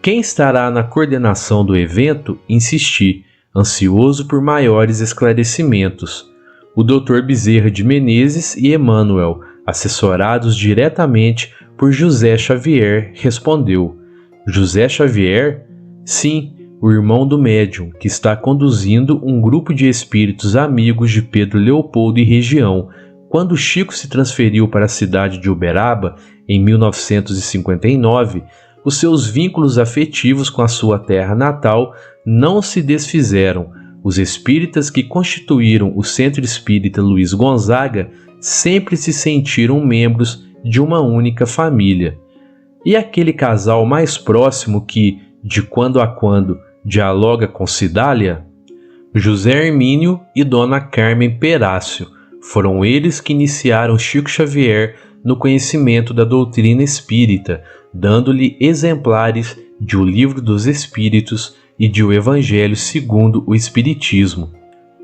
Quem estará na coordenação do evento? Insisti, ansioso por maiores esclarecimentos. O Dr. Bezerra de Menezes e Emmanuel, assessorados diretamente por José Xavier, respondeu. José Xavier? Sim, o irmão do médium, que está conduzindo um grupo de espíritos amigos de Pedro Leopoldo e região. Quando Chico se transferiu para a cidade de Uberaba, em 1959, os seus vínculos afetivos com a sua terra natal não se desfizeram. Os espíritas que constituíram o Centro Espírita Luiz Gonzaga sempre se sentiram membros de uma única família. E aquele casal mais próximo que, de quando a quando, dialoga com Cidália? José Hermínio e Dona Carmen Perácio. Foram eles que iniciaram Chico Xavier no conhecimento da doutrina espírita, dando-lhe exemplares de O Livro dos Espíritos e de O Evangelho segundo o Espiritismo.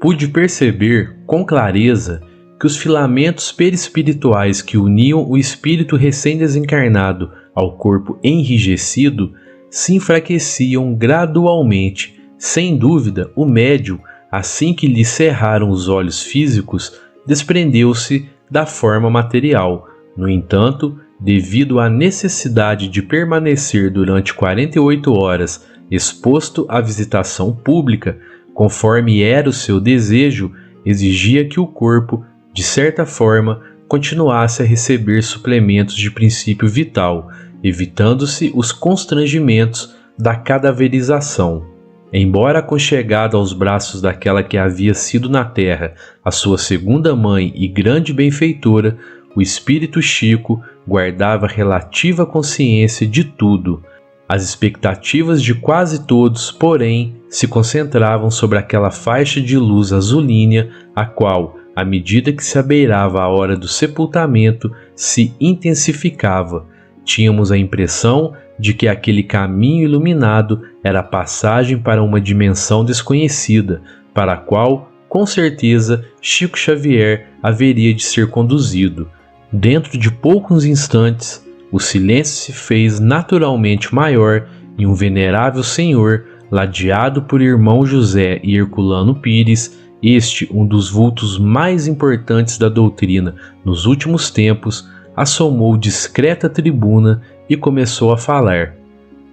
Pude perceber com clareza que os filamentos perispirituais que uniam o espírito recém-desencarnado ao corpo enrijecido se enfraqueciam gradualmente. Sem dúvida, o médium, assim que lhe cerraram os olhos físicos, desprendeu-se da forma material. No entanto, devido à necessidade de permanecer durante 48 horas exposto à visitação pública, conforme era o seu desejo, exigia que o corpo, de certa forma, continuasse a receber suplementos de princípio vital, evitando-se os constrangimentos da cadaverização. Embora aconchegado aos braços daquela que havia sido na terra a sua segunda mãe e grande benfeitora, o espírito Chico guardava relativa consciência de tudo. As expectativas de quase todos, porém, se concentravam sobre aquela faixa de luz azulínea, a qual, à medida que se abeirava a hora do sepultamento, se intensificava. Tínhamos a impressão de que aquele caminho iluminado era a passagem para uma dimensão desconhecida, para a qual com certeza Chico Xavier haveria de ser conduzido. Dentro de poucos instantes, o silêncio se fez naturalmente maior e um venerável senhor, ladeado por irmão José e Herculano Pires, este um dos vultos mais importantes da doutrina nos últimos tempos, assomou discreta tribuna e começou a falar.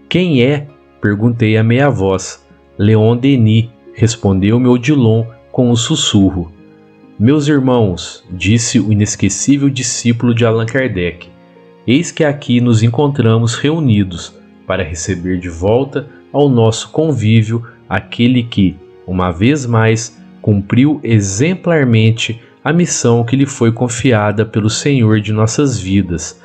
Quem é? Perguntei a meia voz. Leon Denis, respondeu-me Odilon com um sussurro. Meus irmãos, disse o inesquecível discípulo de Allan Kardec, eis que aqui nos encontramos reunidos para receber de volta ao nosso convívio aquele que, uma vez mais, cumpriu exemplarmente a missão que lhe foi confiada pelo Senhor de nossas vidas.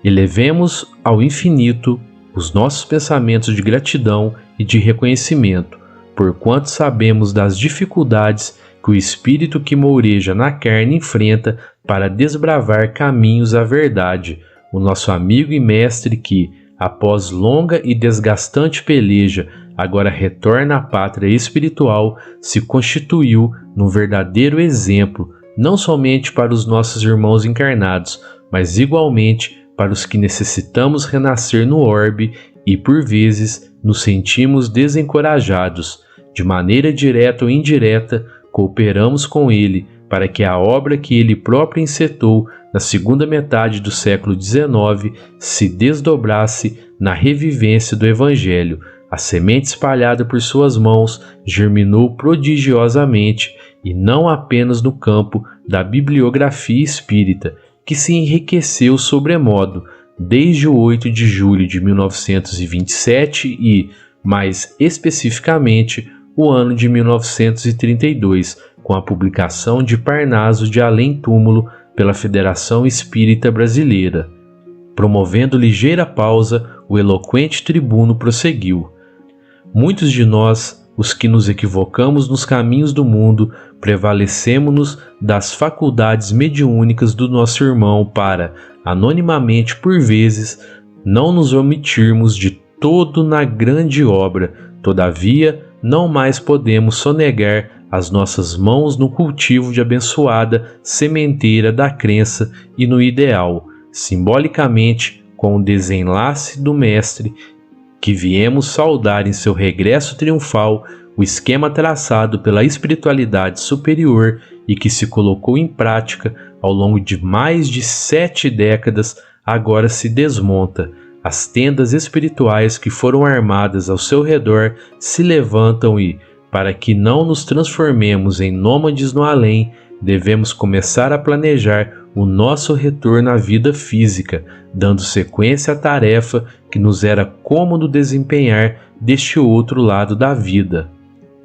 Elevemos ao infinito os nossos pensamentos de gratidão e de reconhecimento, porquanto sabemos das dificuldades que o espírito que moureja na carne enfrenta para desbravar caminhos à verdade, o nosso amigo e mestre que, após longa e desgastante peleja, agora retorna à pátria espiritual, se constituiu num verdadeiro exemplo, não somente para os nossos irmãos encarnados, mas igualmente para os que necessitamos renascer no orbe e, por vezes, nos sentimos desencorajados. De maneira direta ou indireta, cooperamos com ele para que a obra que ele próprio encetou na segunda metade do século XIX se desdobrasse na revivência do Evangelho. A semente espalhada por suas mãos germinou prodigiosamente e não apenas no campo da bibliografia espírita, que se enriqueceu sobremodo desde o 8 de julho de 1927 e, mais especificamente, o ano de 1932, com a publicação de Parnaso de Além Túmulo pela Federação Espírita Brasileira. Promovendo ligeira pausa, o eloquente tribuno prosseguiu. Muitos de nós, os que nos equivocamos nos caminhos do mundo, prevalecemos-nos das faculdades mediúnicas do nosso irmão para, anonimamente por vezes, não nos omitirmos de todo na grande obra. Todavia, não mais podemos sonegar as nossas mãos no cultivo de abençoada sementeira da crença e no ideal, simbolicamente com o desenlace do Mestre, que viemos saudar em seu regresso triunfal, o esquema traçado pela espiritualidade superior e que se colocou em prática ao longo de mais de 7 décadas, agora se desmonta. As tendas espirituais que foram armadas ao seu redor se levantam e, para que não nos transformemos em nômades no além, devemos começar a planejar o nosso retorno à vida física, dando sequência à tarefa que nos era cômodo desempenhar deste outro lado da vida.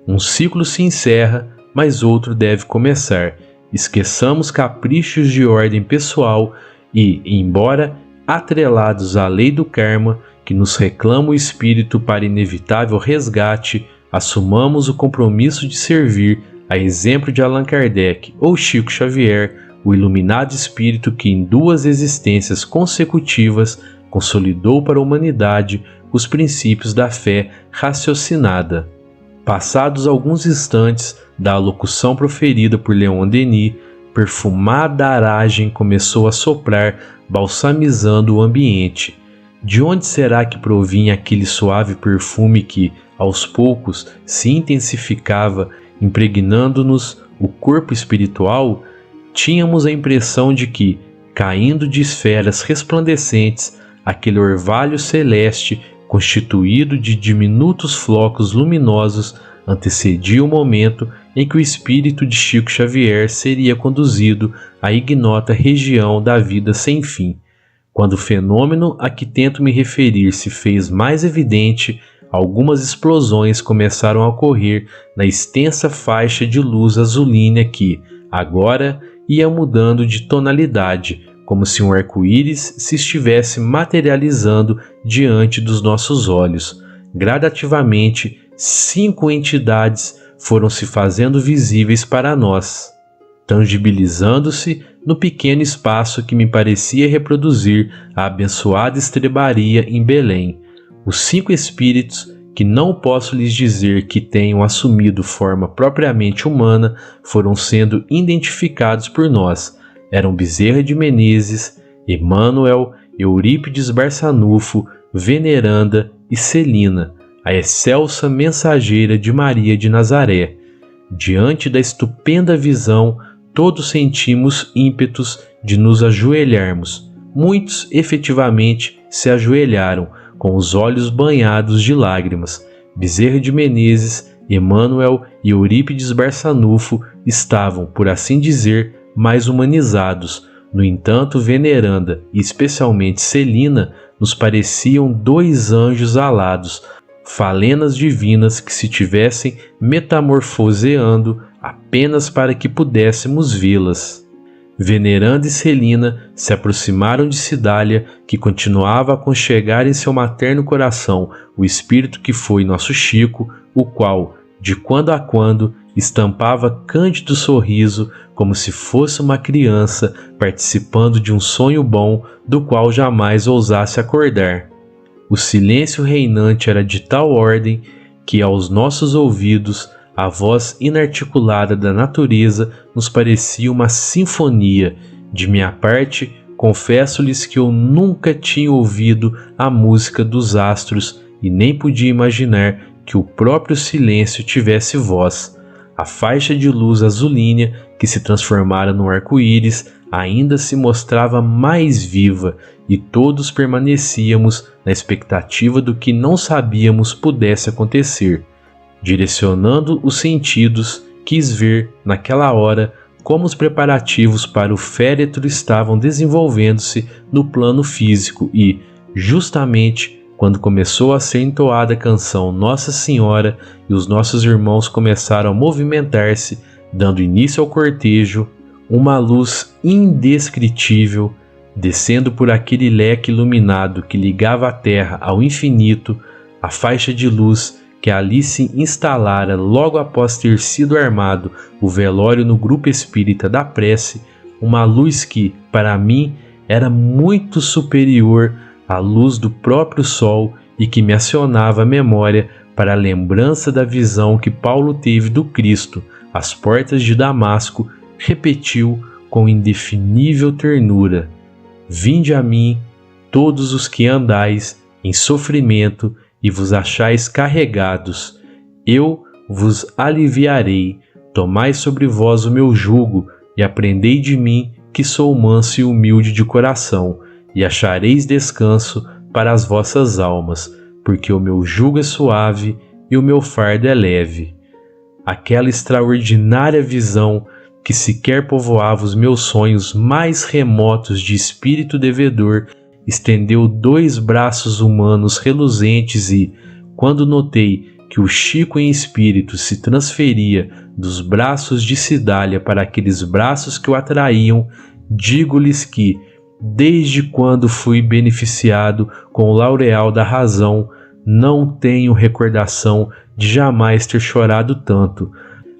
Um ciclo se encerra, mas outro deve começar. Esqueçamos caprichos de ordem pessoal e, embora atrelados à lei do karma, que nos reclama o espírito para inevitável resgate, assumamos o compromisso de servir, a exemplo de Allan Kardec ou Chico Xavier, o iluminado espírito que em 2 existências consecutivas consolidou para a humanidade os princípios da fé raciocinada. Passados alguns instantes da alocução proferida por Leon Denis, perfumada aragem começou a soprar, balsamizando o ambiente. De onde será que provinha aquele suave perfume que, aos poucos, se intensificava, impregnando-nos o corpo espiritual? Tínhamos a impressão de que, caindo de esferas resplandecentes, aquele orvalho celeste, constituído de diminutos flocos luminosos, antecedia o momento em que o espírito de Chico Xavier seria conduzido à ignota região da vida sem fim. Quando o fenômeno a que tento me referir se fez mais evidente, algumas explosões começaram a ocorrer na extensa faixa de luz azulínea que, agora, ia mudando de tonalidade, como se um arco-íris se estivesse materializando diante dos nossos olhos. Gradativamente, 5 entidades foram se fazendo visíveis para nós, tangibilizando-se no pequeno espaço que me parecia reproduzir a abençoada estrebaria em Belém. Os 5 espíritos que não posso lhes dizer que tenham assumido forma propriamente humana, foram sendo identificados por nós. Eram Bezerra de Menezes, Emmanuel, Eurípides Barçanufo, Veneranda e Celina, a excelsa mensageira de Maria de Nazaré. Diante da estupenda visão, todos sentimos ímpetos de nos ajoelharmos. Muitos efetivamente se ajoelharam, com os olhos banhados de lágrimas. Bezerra de Menezes, Emmanuel e Eurípides Barçanufo estavam, por assim dizer, mais humanizados. No entanto, Veneranda e especialmente Celina nos pareciam dois anjos alados, falenas divinas que se tivessem metamorfoseando apenas para que pudéssemos vê-las. Veneranda e Celina se aproximaram de Cidália, que continuava a aconchegar em seu materno coração o espírito que foi nosso Chico, o qual, de quando a quando, estampava cândido sorriso como se fosse uma criança participando de um sonho bom do qual jamais ousasse acordar. O silêncio reinante era de tal ordem que, aos nossos ouvidos, a voz inarticulada da natureza nos parecia uma sinfonia. De minha parte, confesso-lhes que eu nunca tinha ouvido a música dos astros e nem podia imaginar que o próprio silêncio tivesse voz. A faixa de luz azulínea, que se transformara no arco-íris, ainda se mostrava mais viva e todos permanecíamos na expectativa do que não sabíamos pudesse acontecer. Direcionando os sentidos, quis ver, naquela hora, como os preparativos para o féretro estavam desenvolvendo-se no plano físico e, justamente, quando começou a ser entoada a canção Nossa Senhora e os nossos irmãos começaram a movimentar-se, dando início ao cortejo, uma luz indescritível, descendo por aquele leque iluminado que ligava a terra ao infinito, a faixa de luz que ali se instalara logo após ter sido armado o velório no grupo espírita da prece, uma luz que, para mim, era muito superior à luz do próprio sol e que me acionava a memória para a lembrança da visão que Paulo teve do Cristo às portas de Damasco, repetiu com indefinível ternura: Vinde a mim, todos os que andais em sofrimento e vos achais carregados, eu vos aliviarei. Tomai sobre vós o meu jugo e aprendei de mim, que sou manso e humilde de coração, e achareis descanso para as vossas almas, porque o meu jugo é suave e o meu fardo é leve. Aquela extraordinária visão que sequer povoava os meus sonhos mais remotos de espírito devedor, estendeu dois braços humanos reluzentes e, quando notei que o Chico em espírito se transferia dos braços de Cidália para aqueles braços que o atraíam, digo-lhes que, desde quando fui beneficiado com o laureal da razão, não tenho recordação de jamais ter chorado tanto.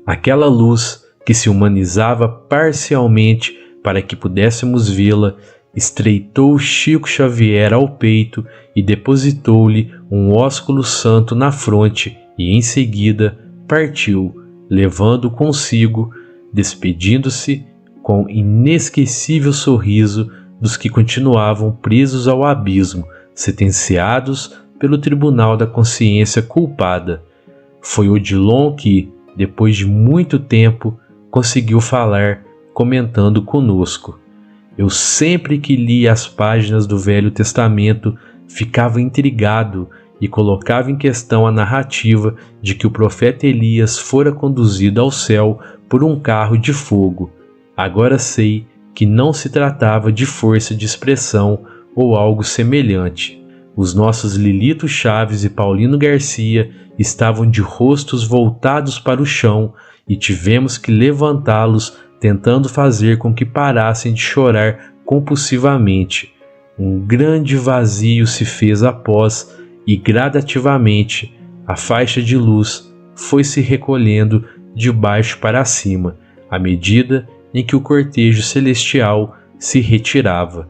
Aquela luz que se humanizava parcialmente para que pudéssemos vê-la, estreitou Chico Xavier ao peito e depositou-lhe um ósculo santo na fronte e, em seguida, partiu, levando consigo, despedindo-se com inesquecível sorriso dos que continuavam presos ao abismo, sentenciados pelo tribunal da consciência culpada. Foi Odilon que, depois de muito tempo, conseguiu falar, comentando conosco: eu sempre que lia as páginas do Velho Testamento ficava intrigado e colocava em questão a narrativa de que o profeta Elias fora conduzido ao céu por um carro de fogo. Agora sei que não se tratava de força de expressão ou algo semelhante. Os nossos Lilito Chaves e Paulino Garcia estavam de rostos voltados para o chão e tivemos que levantá-los, tentando fazer com que parassem de chorar compulsivamente. Um grande vazio se fez após e, gradativamente, a faixa de luz foi se recolhendo de baixo para cima, à medida em que o cortejo celestial se retirava.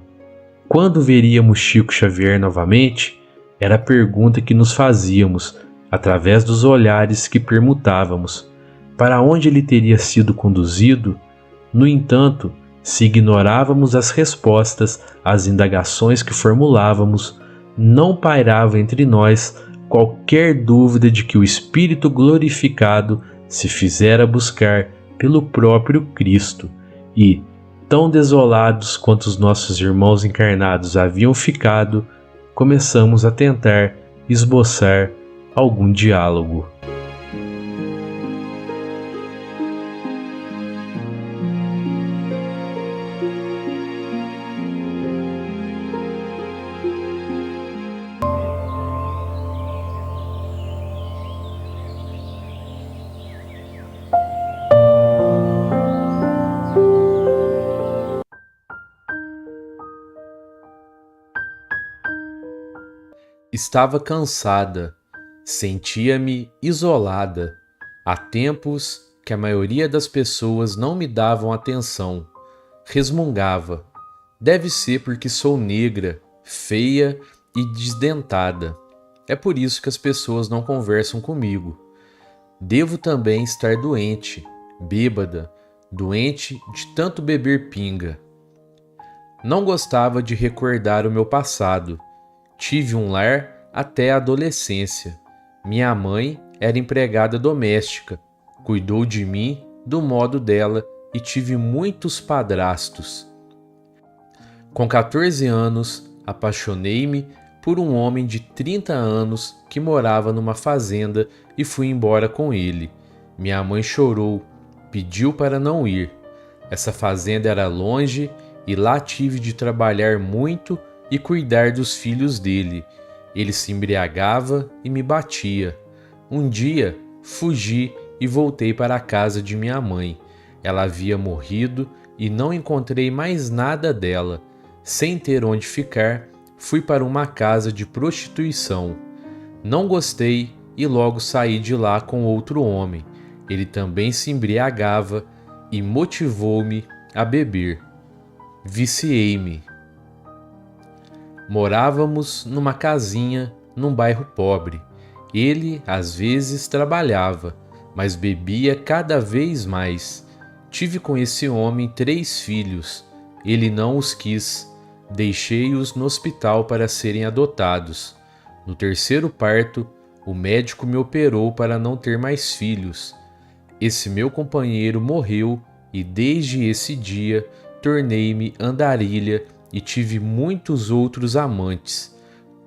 Quando veríamos Chico Xavier novamente? Era a pergunta que nos fazíamos, através dos olhares que permutávamos, para onde ele teria sido conduzido. No entanto, se ignorávamos as respostas às indagações que formulávamos, não pairava entre nós qualquer dúvida de que o Espírito glorificado se fizera buscar pelo próprio Cristo e, tão desolados quanto os nossos irmãos encarnados haviam ficado, começamos a tentar esboçar algum diálogo. Estava cansada, sentia-me isolada. Há tempos que a maioria das pessoas não me davam atenção. Resmungava. Deve ser porque sou negra, feia e desdentada. É por isso que as pessoas não conversam comigo. Devo também estar doente, bêbada, doente de tanto beber pinga. Não gostava de recordar o meu passado. Tive um lar até a adolescência. Minha mãe era empregada doméstica, cuidou de mim do modo dela e tive muitos padrastos. Com 14 anos, apaixonei-me por um homem de 30 anos que morava numa fazenda e fui embora com ele. Minha mãe chorou, pediu para não ir. Essa fazenda era longe e lá tive de trabalhar muito e cuidar dos filhos dele. Ele se embriagava e me batia. Um dia, fugi e voltei para a casa de minha mãe. Ela havia morrido e não encontrei mais nada dela. Sem ter onde ficar, fui para uma casa de prostituição. Não gostei e logo saí de lá com outro homem. Ele também se embriagava e motivou-me a beber. Viciei-me. Morávamos numa casinha num bairro pobre. Ele, às vezes, trabalhava, mas bebia cada vez mais. Tive com esse homem 3 filhos. Ele não os quis. Deixei-os no hospital para serem adotados. No 3º parto, o médico me operou para não ter mais filhos. Esse meu companheiro morreu e desde esse dia tornei-me andarilha e tive muitos outros amantes.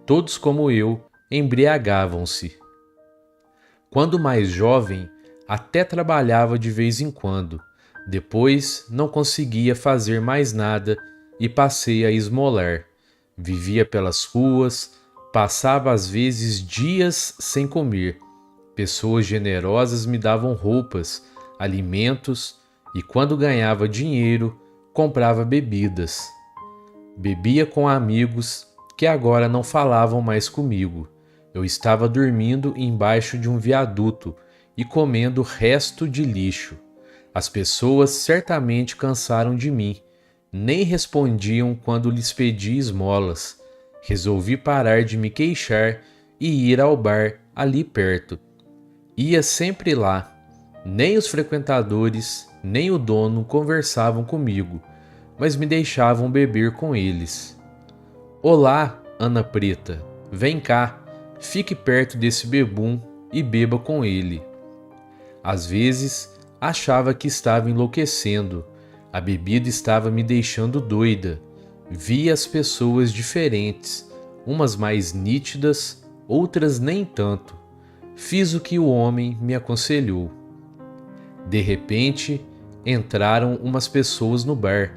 Todos como eu, embriagavam-se. Quando mais jovem, até trabalhava de vez em quando. Depois não conseguia fazer mais nada e passei a esmolar. Vivia pelas ruas, passava às vezes dias sem comer. Pessoas generosas me davam roupas, alimentos e quando ganhava dinheiro, comprava bebidas. Bebia com amigos que agora não falavam mais comigo. Eu estava dormindo embaixo de um viaduto e comendo resto de lixo. As pessoas certamente cansaram de mim. Nem respondiam quando lhes pedi esmolas. Resolvi parar de me queixar e ir ao bar ali perto. Ia sempre lá. Nem os frequentadores, nem o dono conversavam comigo, mas me deixavam beber com eles. Olá, Ana Preta, vem cá, fique perto desse bebum e beba com ele. Às vezes, achava que estava enlouquecendo. A bebida estava me deixando doida. Via as pessoas diferentes, umas mais nítidas, outras nem tanto. Fiz o que o homem me aconselhou. De repente, entraram umas pessoas no bar.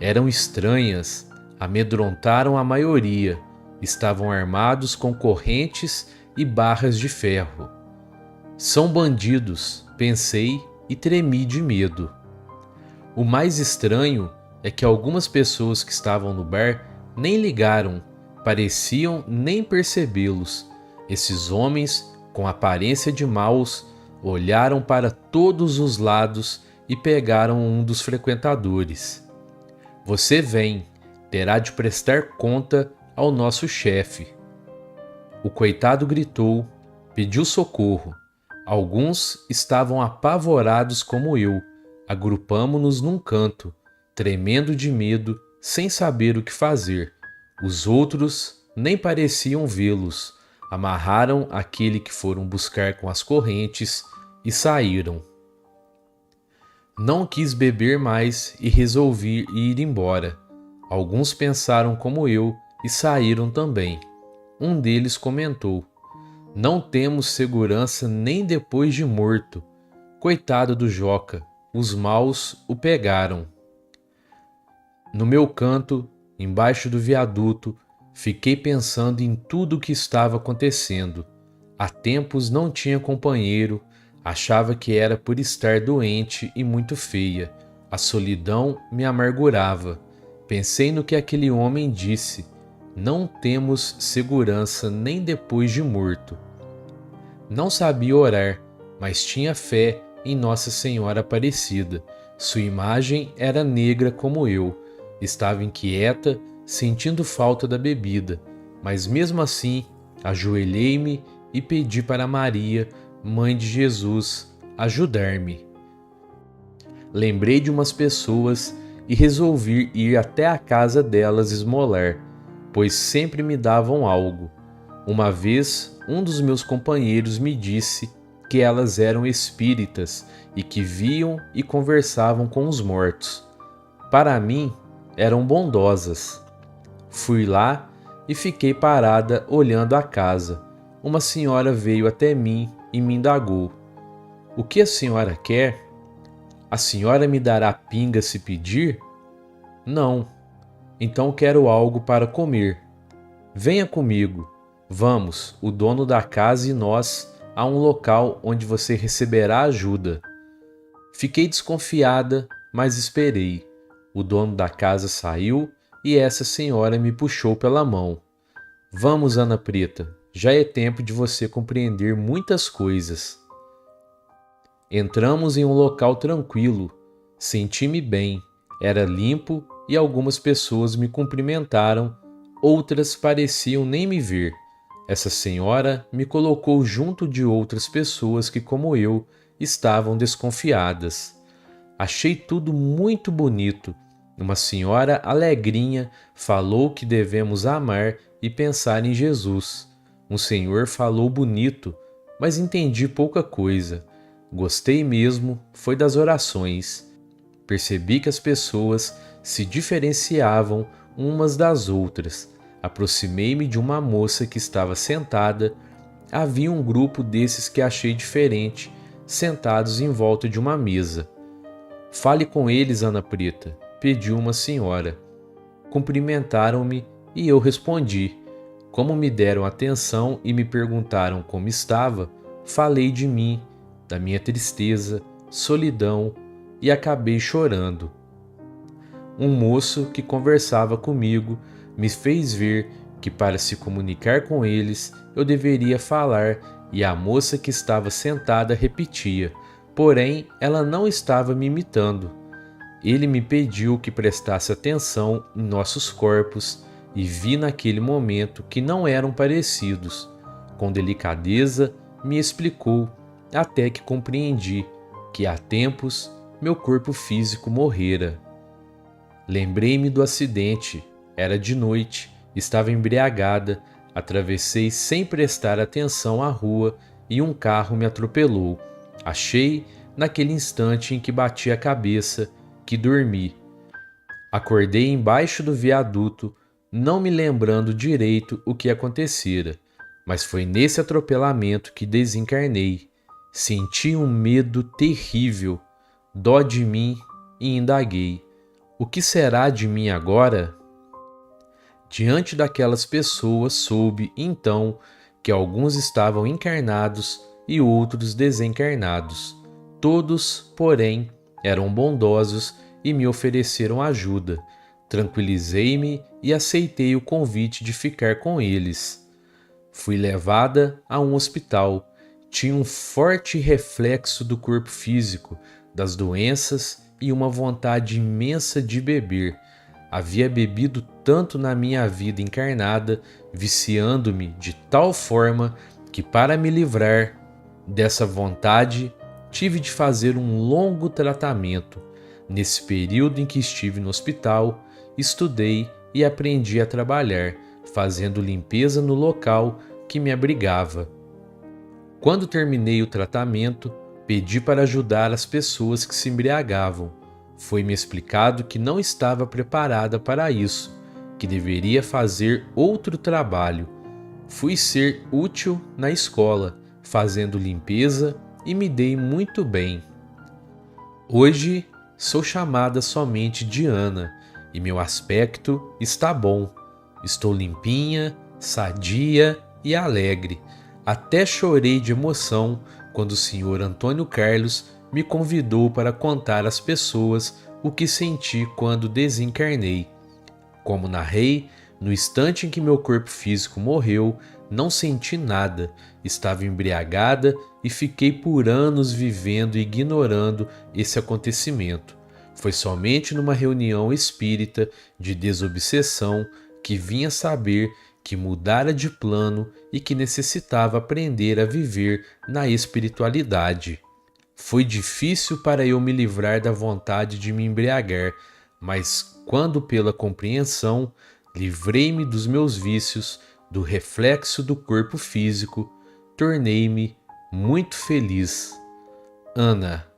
Eram estranhas, amedrontaram a maioria. Estavam armados com correntes e barras de ferro. São bandidos, pensei e tremi de medo. O mais estranho é que algumas pessoas que estavam no bar nem ligaram, pareciam nem percebê-los. Esses homens, com aparência de maus, olharam para todos os lados e pegaram um dos frequentadores. Você vem, terá de prestar conta ao nosso chefe. O coitado gritou, Pediu socorro. Alguns estavam apavorados como eu. Agrupamo-nos num canto, tremendo de medo, sem saber o que fazer. Os outros nem pareciam vê-los. Amarraram aquele que foram buscar com as correntes e saíram. Não quis beber mais e resolvi ir embora. Alguns pensaram como eu e saíram também. Um deles comentou: "Não temos segurança nem depois de morto. Coitado do Joca, os maus o pegaram." No meu canto, embaixo do viaduto, fiquei pensando em tudo o que estava acontecendo. Há tempos não tinha companheiro, achava que era por estar doente e muito feia. A solidão me amargurava. Pensei no que aquele homem disse: "Não temos segurança nem depois de morto." Não sabia orar, mas tinha fé em Nossa Senhora Aparecida. Sua imagem era negra como eu. Estava inquieta, sentindo falta da bebida, mas mesmo assim ajoelhei-me e pedi para Maria, Mãe de Jesus, ajudar-me. Lembrei de umas pessoas e resolvi ir até a casa delas esmolar, pois sempre me davam algo. Uma vez, um dos meus companheiros me disse que elas eram espíritas e que viam e conversavam com os mortos. Para mim, eram bondosas. Fui lá e fiquei parada olhando a casa. Uma senhora veio até mim e me indagou: "O que a senhora quer? A senhora me dará pinga se pedir?" "Não. Então quero algo para comer." "Venha comigo. Vamos, o dono da casa e nós, a um local onde você receberá ajuda." Fiquei desconfiada, mas esperei. O dono da casa saiu e essa senhora me puxou pela mão. "Vamos, Ana Preta, já é tempo de você compreender muitas coisas." Entramos em um local tranquilo. Senti-me bem. Era limpo e algumas pessoas me cumprimentaram, outras pareciam nem me ver. Essa senhora me colocou junto de outras pessoas que, como eu, estavam desconfiadas. Achei tudo muito bonito. Uma senhora alegrinha falou que devemos amar e pensar em Jesus. Um senhor falou bonito, mas entendi pouca coisa. Gostei mesmo foi das orações. Percebi que as pessoas se diferenciavam umas das outras. Aproximei-me de uma moça que estava sentada. Havia um grupo desses que achei diferente, sentados em volta de uma mesa. "Fale com eles, Ana Preta", pediu uma senhora. Cumprimentaram-me e eu respondi. Como me deram atenção e me perguntaram como estava, falei de mim, da minha tristeza, solidão e acabei chorando. Um moço que conversava comigo me fez ver que para se comunicar com eles eu deveria falar e a moça que estava sentada repetia, porém ela não estava me imitando. Ele me pediu que prestasse atenção em nossos corpos e vi naquele momento que não eram parecidos. Com delicadeza me explicou, até que compreendi que há tempos meu corpo físico morrera. Lembrei-me do acidente. Era de noite, estava embriagada, atravessei sem prestar atenção a rua e um carro me atropelou. Achei, naquele instante em que bati a cabeça, que dormi. Acordei embaixo do viaduto, não me lembrando direito o que acontecera, mas foi nesse atropelamento que desencarnei. Senti um medo terrível, dó de mim e indaguei: o que será de mim agora? Diante daquelas pessoas soube, então, que alguns estavam encarnados e outros desencarnados. Todos, porém, eram bondosos e me ofereceram ajuda. Tranquilizei-me e aceitei o convite de ficar com eles. Fui levada a um hospital. Tinha um forte reflexo do corpo físico, das doenças e uma vontade imensa de beber. Havia bebido tanto na minha vida encarnada, viciando-me de tal forma que, para me livrar dessa vontade, tive de fazer um longo tratamento. Nesse período em que estive no hospital, estudei e aprendi a trabalhar, fazendo limpeza no local que me abrigava. Quando terminei o tratamento, pedi para ajudar as pessoas que se embriagavam. Foi-me explicado que não estava preparada para isso, que deveria fazer outro trabalho. Fui ser útil na escola, fazendo limpeza, e me dei muito bem. Hoje sou chamada somente de Ana e meu aspecto está bom. Estou limpinha, sadia e alegre. Até chorei de emoção quando o Sr. Antônio Carlos me convidou para contar às pessoas o que senti quando desencarnei. Como narrei, no instante em que meu corpo físico morreu, não senti nada, estava embriagada e fiquei por anos vivendo e ignorando esse acontecimento. Foi somente numa reunião espírita de desobsessão que vinha saber que mudara de plano e que necessitava aprender a viver na espiritualidade. Foi difícil para eu me livrar da vontade de me embriagar, mas quando pela compreensão livrei-me dos meus vícios, do reflexo do corpo físico, tornei-me muito feliz. Ana.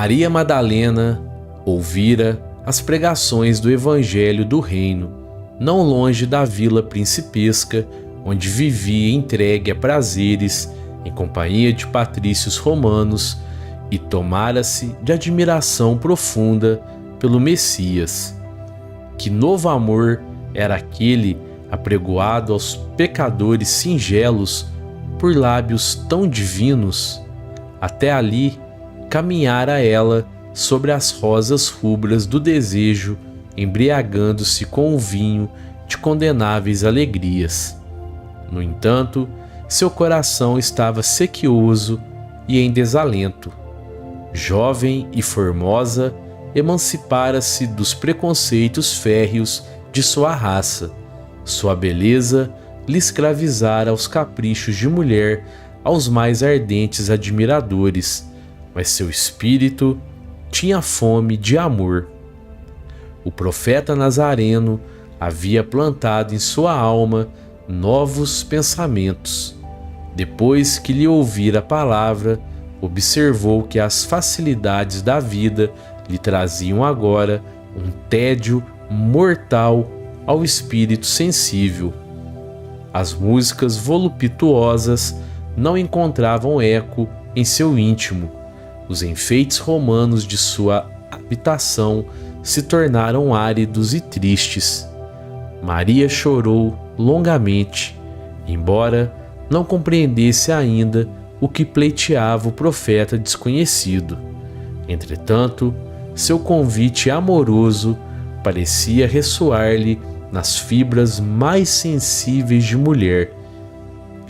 Maria Madalena ouvira as pregações do Evangelho do Reino, não longe da vila principesca, onde vivia entregue a prazeres, em companhia de patrícios romanos, e tomara-se de admiração profunda pelo Messias. Que novo amor era aquele apregoado aos pecadores singelos por lábios tão divinos? Até ali caminhara ela sobre as rosas rubras do desejo, embriagando-se com o vinho de condenáveis alegrias. No entanto, seu coração estava sequioso e em desalento. Jovem e formosa, emancipara-se dos preconceitos férreos de sua raça. Sua beleza lhe escravizara aos caprichos de mulher, aos mais ardentes admiradores, mas seu espírito tinha fome de amor. O profeta Nazareno havia plantado em sua alma novos pensamentos. Depois que lhe ouvira a palavra, observou que as facilidades da vida lhe traziam agora um tédio mortal ao espírito sensível. As músicas voluptuosas não encontravam eco em seu íntimo. Os enfeites romanos de sua habitação se tornaram áridos e tristes. Maria chorou longamente, embora não compreendesse ainda o que pleiteava o profeta desconhecido. Entretanto, seu convite amoroso parecia ressoar-lhe nas fibras mais sensíveis de mulher.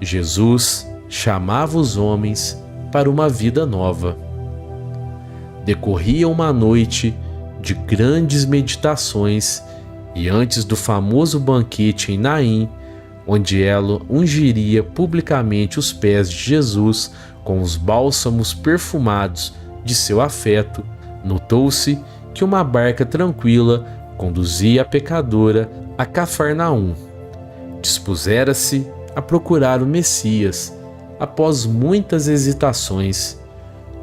Jesus chamava os homens para uma vida nova. Decorria uma noite de grandes meditações e antes do famoso banquete em Naim, onde ela ungiria publicamente os pés de Jesus com os bálsamos perfumados de seu afeto, notou-se que uma barca tranquila conduzia a pecadora a Cafarnaum. Dispusera-se a procurar o Messias, após muitas hesitações.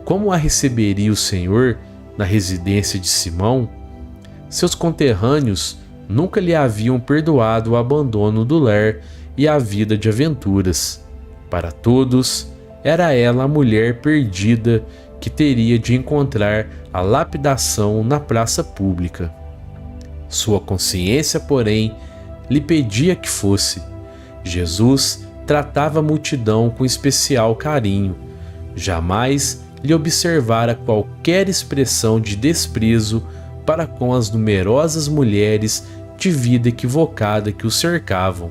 Como a receberia o Senhor na residência de Simão? Seus conterrâneos nunca lhe haviam perdoado o abandono do lar e a vida de aventuras. Para todos, era ela a mulher perdida que teria de encontrar a lapidação na praça pública. Sua consciência, porém, lhe pedia que fosse. Jesus tratava a multidão com especial carinho. Jamais lhe observara qualquer expressão de desprezo para com as numerosas mulheres de vida equivocada que o cercavam.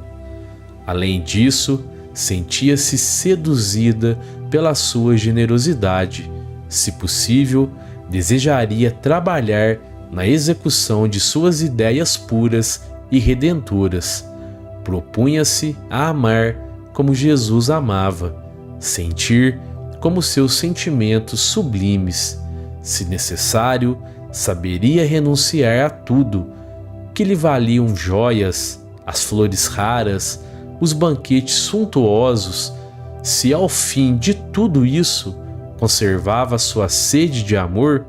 Além disso, sentia-se seduzida pela sua generosidade. Se possível, desejaria trabalhar na execução de suas ideias puras e redentoras. Propunha-se a amar como Jesus amava, sentir como seus sentimentos sublimes. Se necessário, saberia renunciar a tudo, que lhe valiam joias, as flores raras, os banquetes suntuosos, se ao fim de tudo isso conservava sua sede de amor.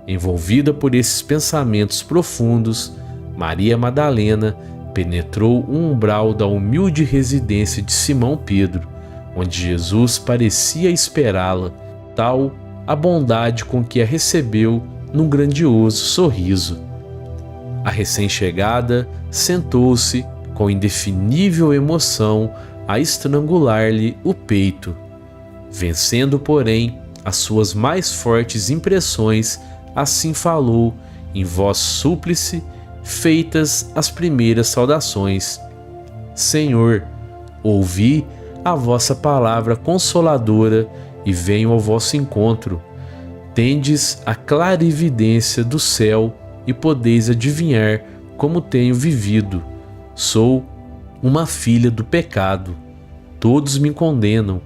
Envolvida por esses pensamentos profundos, Maria Madalena penetrou o umbral da humilde residência de Simão Pedro, onde Jesus parecia esperá-la, tal a bondade com que a recebeu num grandioso sorriso. A recém-chegada sentou-se com indefinível emoção a estrangular-lhe o peito. Vencendo, porém, as suas mais fortes impressões, assim falou, em voz súplice, feitas as primeiras saudações: Senhor, ouvi a vossa palavra consoladora e venho ao vosso encontro. Tendes a clarividência do céu e podeis adivinhar como tenho vivido. Sou uma filha do pecado. Todos me condenam.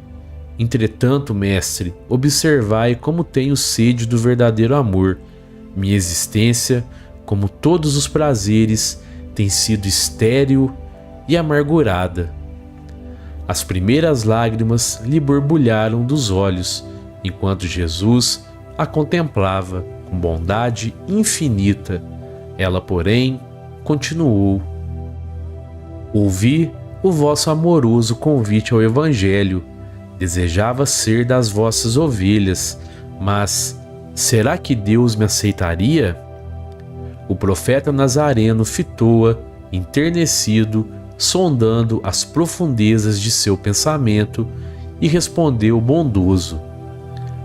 Entretanto, mestre, observai como tenho sede do verdadeiro amor. Minha existência, como todos os prazeres, tem sido estéril e amargurada. As primeiras lágrimas lhe borbulharam dos olhos, enquanto Jesus a contemplava com bondade infinita. Ela, porém, continuou: Ouvi o vosso amoroso convite ao Evangelho. Desejava ser das vossas ovelhas, mas será que Deus me aceitaria? O profeta Nazareno fitou-a, enternecido, sondando as profundezas de seu pensamento, e respondeu bondoso: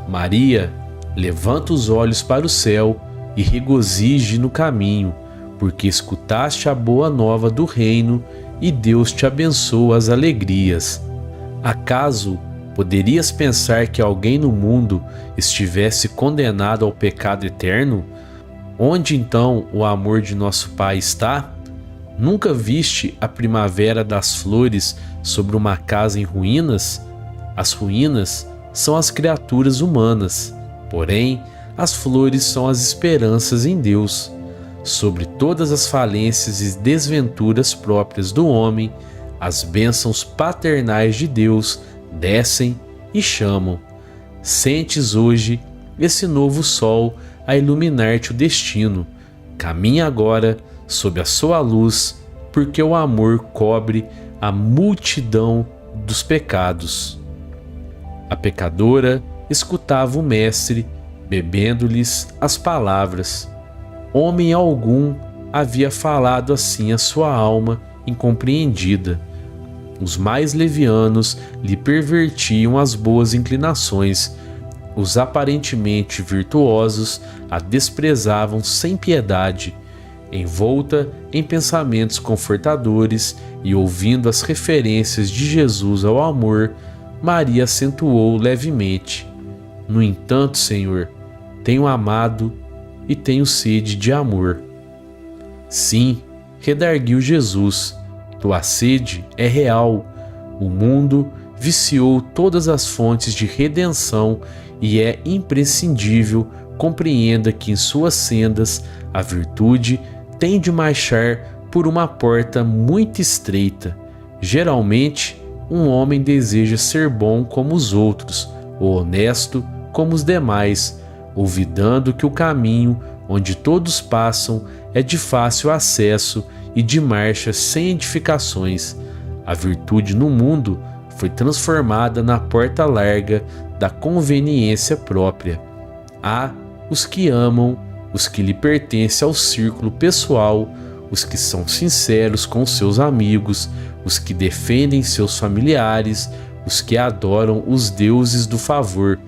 Maria, levanta os olhos para o céu e regozije no caminho, porque escutaste a boa nova do reino e Deus te abençoa as alegrias. Acaso poderias pensar que alguém no mundo estivesse condenado ao pecado eterno? Onde então o amor de nosso Pai está? Nunca viste a primavera das flores sobre uma casa em ruínas? As ruínas são as criaturas humanas, porém as flores são as esperanças em Deus. Sobre todas as falências e desventuras próprias do homem, as bênçãos paternais de Deus descem e chamam. Sentes hoje esse novo sol a iluminar-te o destino. Caminha agora sob a sua luz, porque o amor cobre a multidão dos pecados. A pecadora escutava o mestre, bebendo-lhes as palavras. Homem algum havia falado assim a sua alma incompreendida. Os mais levianos lhe pervertiam as boas inclinações. Os aparentemente virtuosos a desprezavam sem piedade. Envolta em pensamentos confortadores e ouvindo as referências de Jesus ao amor, Maria acentuou levemente: No entanto, Senhor, tenho amado e tenho sede de amor. Sim, redarguiu Jesus, tua sede é real. O mundo viciou todas as fontes de redenção e é imprescindível compreenda que em suas sendas a virtude tem de marchar por uma porta muito estreita. Geralmente, um homem deseja ser bom como os outros, ou honesto como os demais, olvidando que o caminho onde todos passam é de fácil acesso e de marcha sem edificações. A virtude no mundo foi transformada na porta larga da conveniência própria. Há os que amam os que lhe pertencem ao círculo pessoal, os que são sinceros com seus amigos, os que defendem seus familiares, os que adoram os deuses do favor.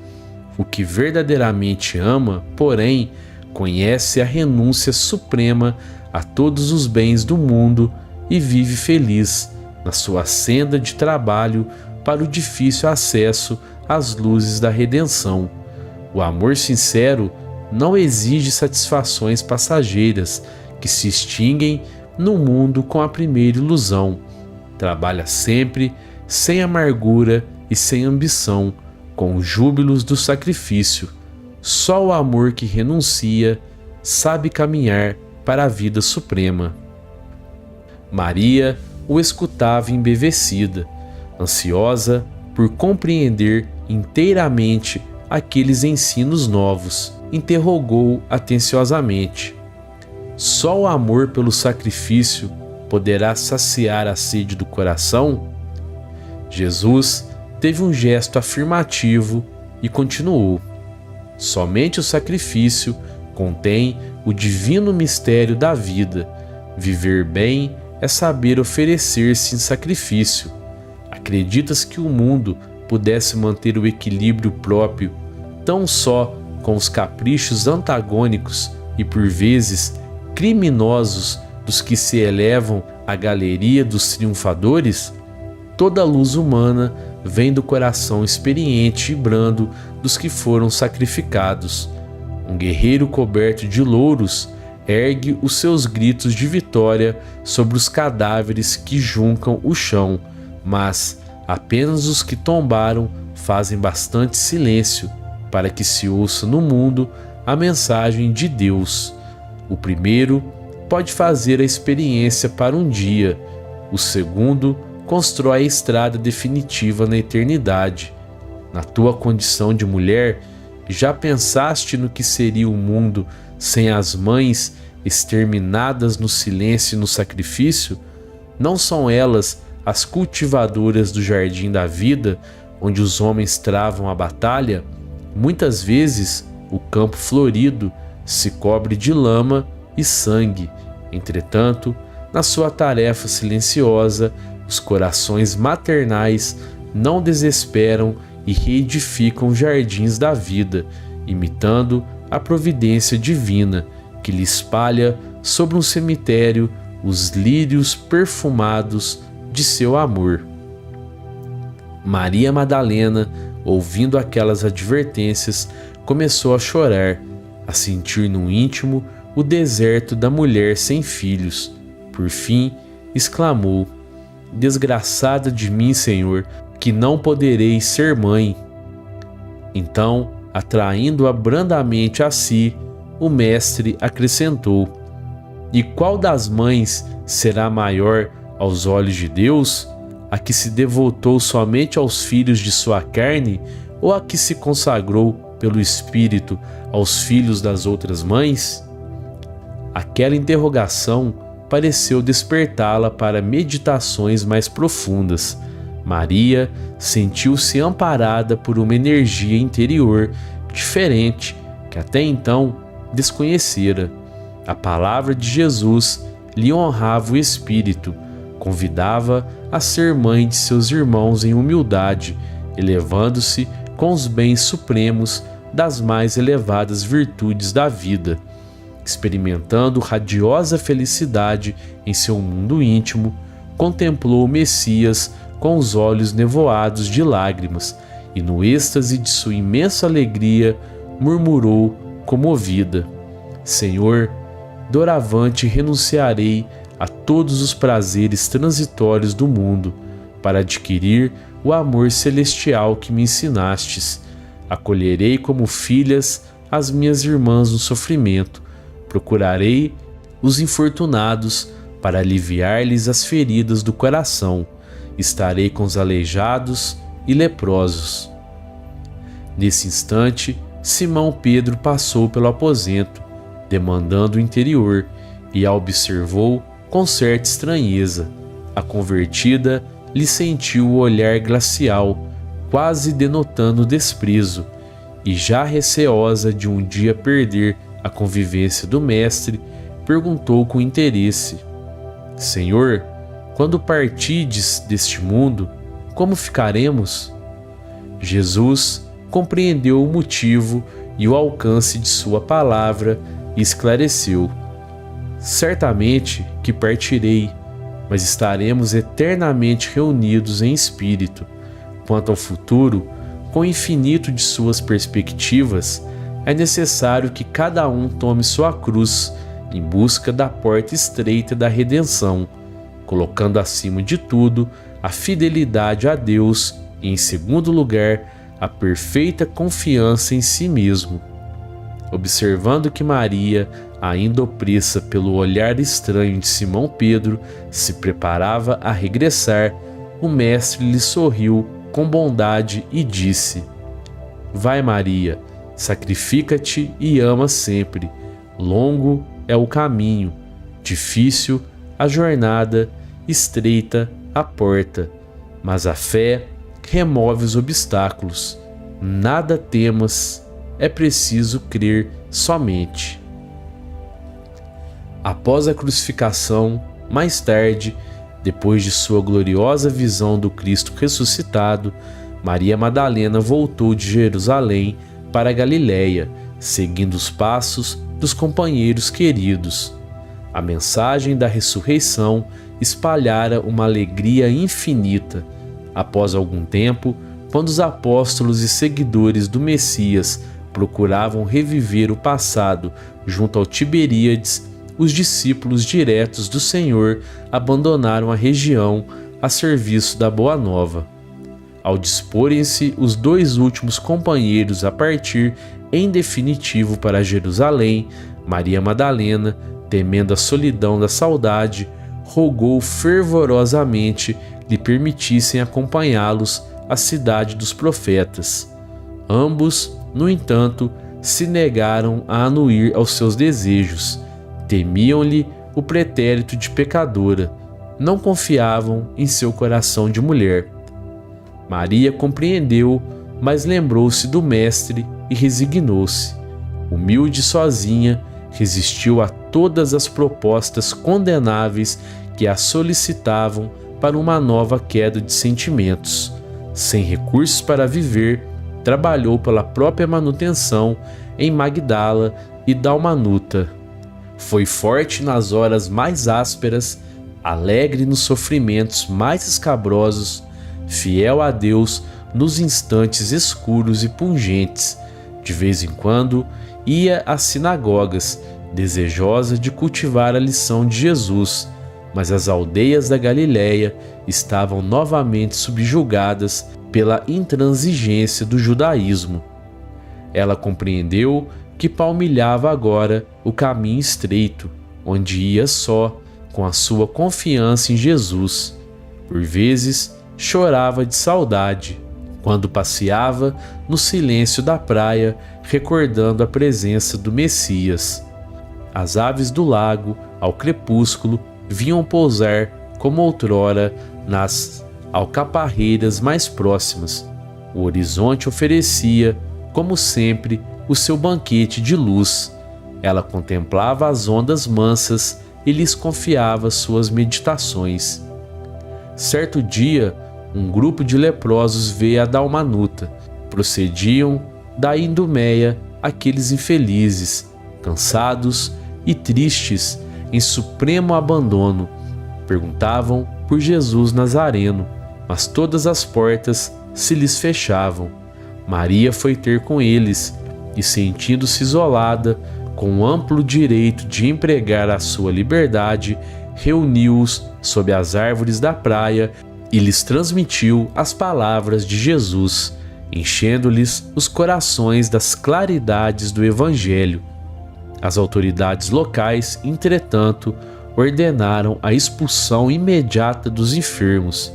O que verdadeiramente ama, porém, conhece a renúncia suprema a todos os bens do mundo e vive feliz na sua senda de trabalho para o difícil acesso às luzes da redenção. O amor sincero não exige satisfações passageiras que se extinguem no mundo com a primeira ilusão. Trabalha sempre sem amargura e sem ambição, com os júbilos do sacrifício. Só o amor que renuncia sabe caminhar para a vida suprema. Maria o escutava embevecida, ansiosa por compreender inteiramente aqueles ensinos novos. Interrogou atenciosamente: só o amor pelo sacrifício poderá saciar a sede do coração? Jesus teve um gesto afirmativo e continuou: somente o sacrifício contém o divino mistério da vida. Viver bem é saber oferecer-se em sacrifício. Acreditas que o mundo pudesse manter o equilíbrio próprio tão só com os caprichos antagônicos e por vezes criminosos dos que se elevam à galeria dos triunfadores? Toda a luz humana vem do coração experiente e brando dos que foram sacrificados. Um guerreiro coberto de louros ergue os seus gritos de vitória sobre os cadáveres que juncam o chão, mas apenas os que tombaram fazem bastante silêncio para que se ouça no mundo a mensagem de Deus. O primeiro pode fazer a experiência para um dia, o segundo constrói a estrada definitiva na eternidade. Na tua condição de mulher, já pensaste no que seria o mundo sem as mães exterminadas no silêncio e no sacrifício? Não são elas as cultivadoras do jardim da vida, onde os homens travam a batalha? Muitas vezes o campo florido se cobre de lama e sangue. Entretanto, na sua tarefa silenciosa, os corações maternais não desesperam e reedificam jardins da vida, imitando a providência divina que lhe espalha sobre um cemitério os lírios perfumados de seu amor. Maria Madalena, ouvindo aquelas advertências, começou a chorar, a sentir no íntimo o deserto da mulher sem filhos. Por fim, exclamou: desgraçada de mim, Senhor, que não poderei ser mãe. Então, atraindo-a brandamente a si, o mestre acrescentou: e qual das mães será maior aos olhos de Deus? A que se devotou somente aos filhos de sua carne, ou a que se consagrou pelo Espírito aos filhos das outras mães? Aquela interrogação pareceu despertá-la para meditações mais profundas. Maria sentiu-se amparada por uma energia interior diferente que até então desconhecera. A palavra de Jesus lhe honrava o espírito, convidava a ser mãe de seus irmãos em humildade, elevando-se com os bens supremos das mais elevadas virtudes da vida. Experimentando radiosa felicidade em seu mundo íntimo, contemplou o Messias com os olhos nevoados de lágrimas e, no êxtase de sua imensa alegria, murmurou comovida: Senhor, doravante renunciarei a todos os prazeres transitórios do mundo para adquirir o amor celestial que me ensinastes. Acolherei como filhas as minhas irmãs no sofrimento. Procurarei os infortunados para aliviar-lhes as feridas do coração. Estarei com os aleijados e leprosos. Nesse instante, Simão Pedro passou pelo aposento, demandando o interior, e a observou com certa estranheza. A convertida lhe sentiu o olhar glacial, quase denotando desprezo, e já receosa de um dia perder a convivência do Mestre, perguntou com interesse: Senhor, quando partides deste mundo, como ficaremos? Jesus compreendeu o motivo e o alcance de sua palavra e esclareceu: certamente que partirei, mas estaremos eternamente reunidos em espírito. Quanto ao futuro, com o infinito de suas perspectivas, é necessário que cada um tome sua cruz em busca da porta estreita da redenção, colocando acima de tudo a fidelidade a Deus e, em segundo lugar, a perfeita confiança em si mesmo. Observando que Maria, ainda opressa pelo olhar estranho de Simão Pedro, se preparava a regressar, o Mestre lhe sorriu com bondade e disse: Vai, Maria, sacrifica-te e ama sempre. Longo é o caminho, difícil a jornada, estreita a porta, mas a fé remove os obstáculos. Nada temas, é preciso crer somente. Após a crucificação, mais tarde, depois de sua gloriosa visão do Cristo ressuscitado, Maria Madalena voltou de Jerusalém para a Galiléia, seguindo os passos dos companheiros queridos. A mensagem da ressurreição espalhara uma alegria infinita. Após algum tempo, quando os apóstolos e seguidores do Messias procuravam reviver o passado junto ao Tiberíades, os discípulos diretos do Senhor abandonaram a região a serviço da Boa Nova. Ao disporem-se os dois últimos companheiros a partir em definitivo para Jerusalém, Maria Madalena, temendo a solidão da saudade, rogou fervorosamente lhe permitissem acompanhá-los à cidade dos profetas. Ambos, no entanto, se negaram a anuir aos seus desejos. Temiam-lhe o pretérito de pecadora, não confiavam em seu coração de mulher. Maria compreendeu, mas lembrou-se do Mestre e resignou-se. Humilde e sozinha, resistiu a todas as propostas condenáveis que a solicitavam para uma nova queda de sentimentos. Sem recursos para viver, trabalhou pela própria manutenção em Magdala e Dalmanuta. Foi forte nas horas mais ásperas, alegre nos sofrimentos mais escabrosos, fiel a Deus nos instantes escuros e pungentes. De vez em quando, ia às sinagogas, desejosa de cultivar a lição de Jesus, mas as aldeias da Galiléia estavam novamente subjugadas pela intransigência do judaísmo. Ela compreendeu que palmilhava agora o caminho estreito, onde ia só, com a sua confiança em Jesus. Por vezes, chorava de saudade, quando passeava no silêncio da praia, recordando a presença do Messias. As aves do lago, ao crepúsculo, vinham pousar, como outrora, nas alcaparreiras mais próximas. O horizonte oferecia, como sempre, o seu banquete de luz. Ela contemplava as ondas mansas e lhes confiava suas meditações. Certo dia, um grupo de leprosos veio a Dalmanuta. Procediam da Idumeia aqueles infelizes, cansados e tristes, em supremo abandono. Perguntavam por Jesus Nazareno, mas todas as portas se lhes fechavam. Maria foi ter com eles e, sentindo-se isolada, com amplo direito de empregar a sua liberdade, reuniu-os sob as árvores da praia e lhes transmitiu as palavras de Jesus, enchendo-lhes os corações das claridades do Evangelho. As autoridades locais, entretanto, ordenaram a expulsão imediata dos enfermos.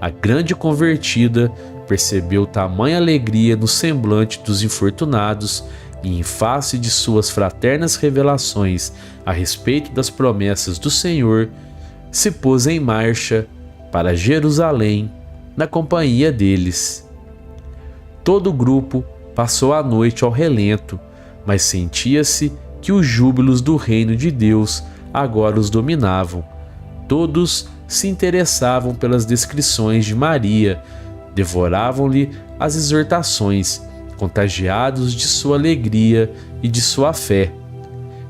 A grande convertida percebeu tamanha alegria no semblante dos infortunados e, em face de suas fraternas revelações a respeito das promessas do Senhor, se pôs em marcha para Jerusalém na companhia deles. Todo o grupo passou a noite ao relento, mas sentia-se que os júbilos do reino de Deus agora os dominavam. Todos se interessavam pelas descrições de Maria, devoravam-lhe as exortações, contagiados de sua alegria e de sua fé.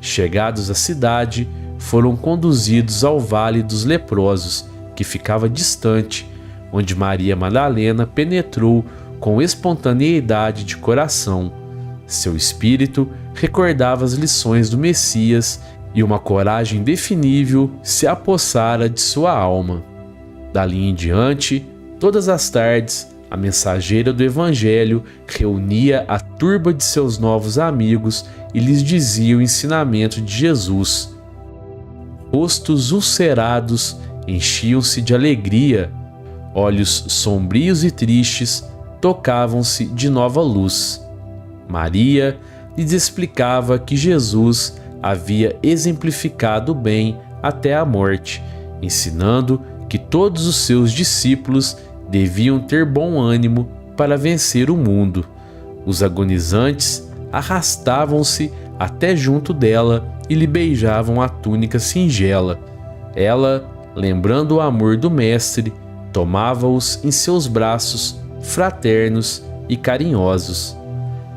Chegados à cidade, foram conduzidos ao Vale dos Leprosos, que ficava distante, onde Maria Madalena penetrou com espontaneidade de coração. Seu espírito recordava as lições do Messias e uma coragem indefinível se apossara de sua alma. Dali em diante, todas as tardes, a mensageira do Evangelho reunia a turba de seus novos amigos e lhes dizia o ensinamento de Jesus. Rostos ulcerados enchiam-se de alegria, olhos sombrios e tristes tocavam-se de nova luz. Maria lhes explicava que Jesus havia exemplificado o bem até a morte, ensinando que todos os seus discípulos deviam ter bom ânimo para vencer o mundo. Os agonizantes arrastavam-se até junto dela e lhe beijavam a túnica singela. Ela, lembrando o amor do Mestre, tomava-os em seus braços fraternos e carinhosos.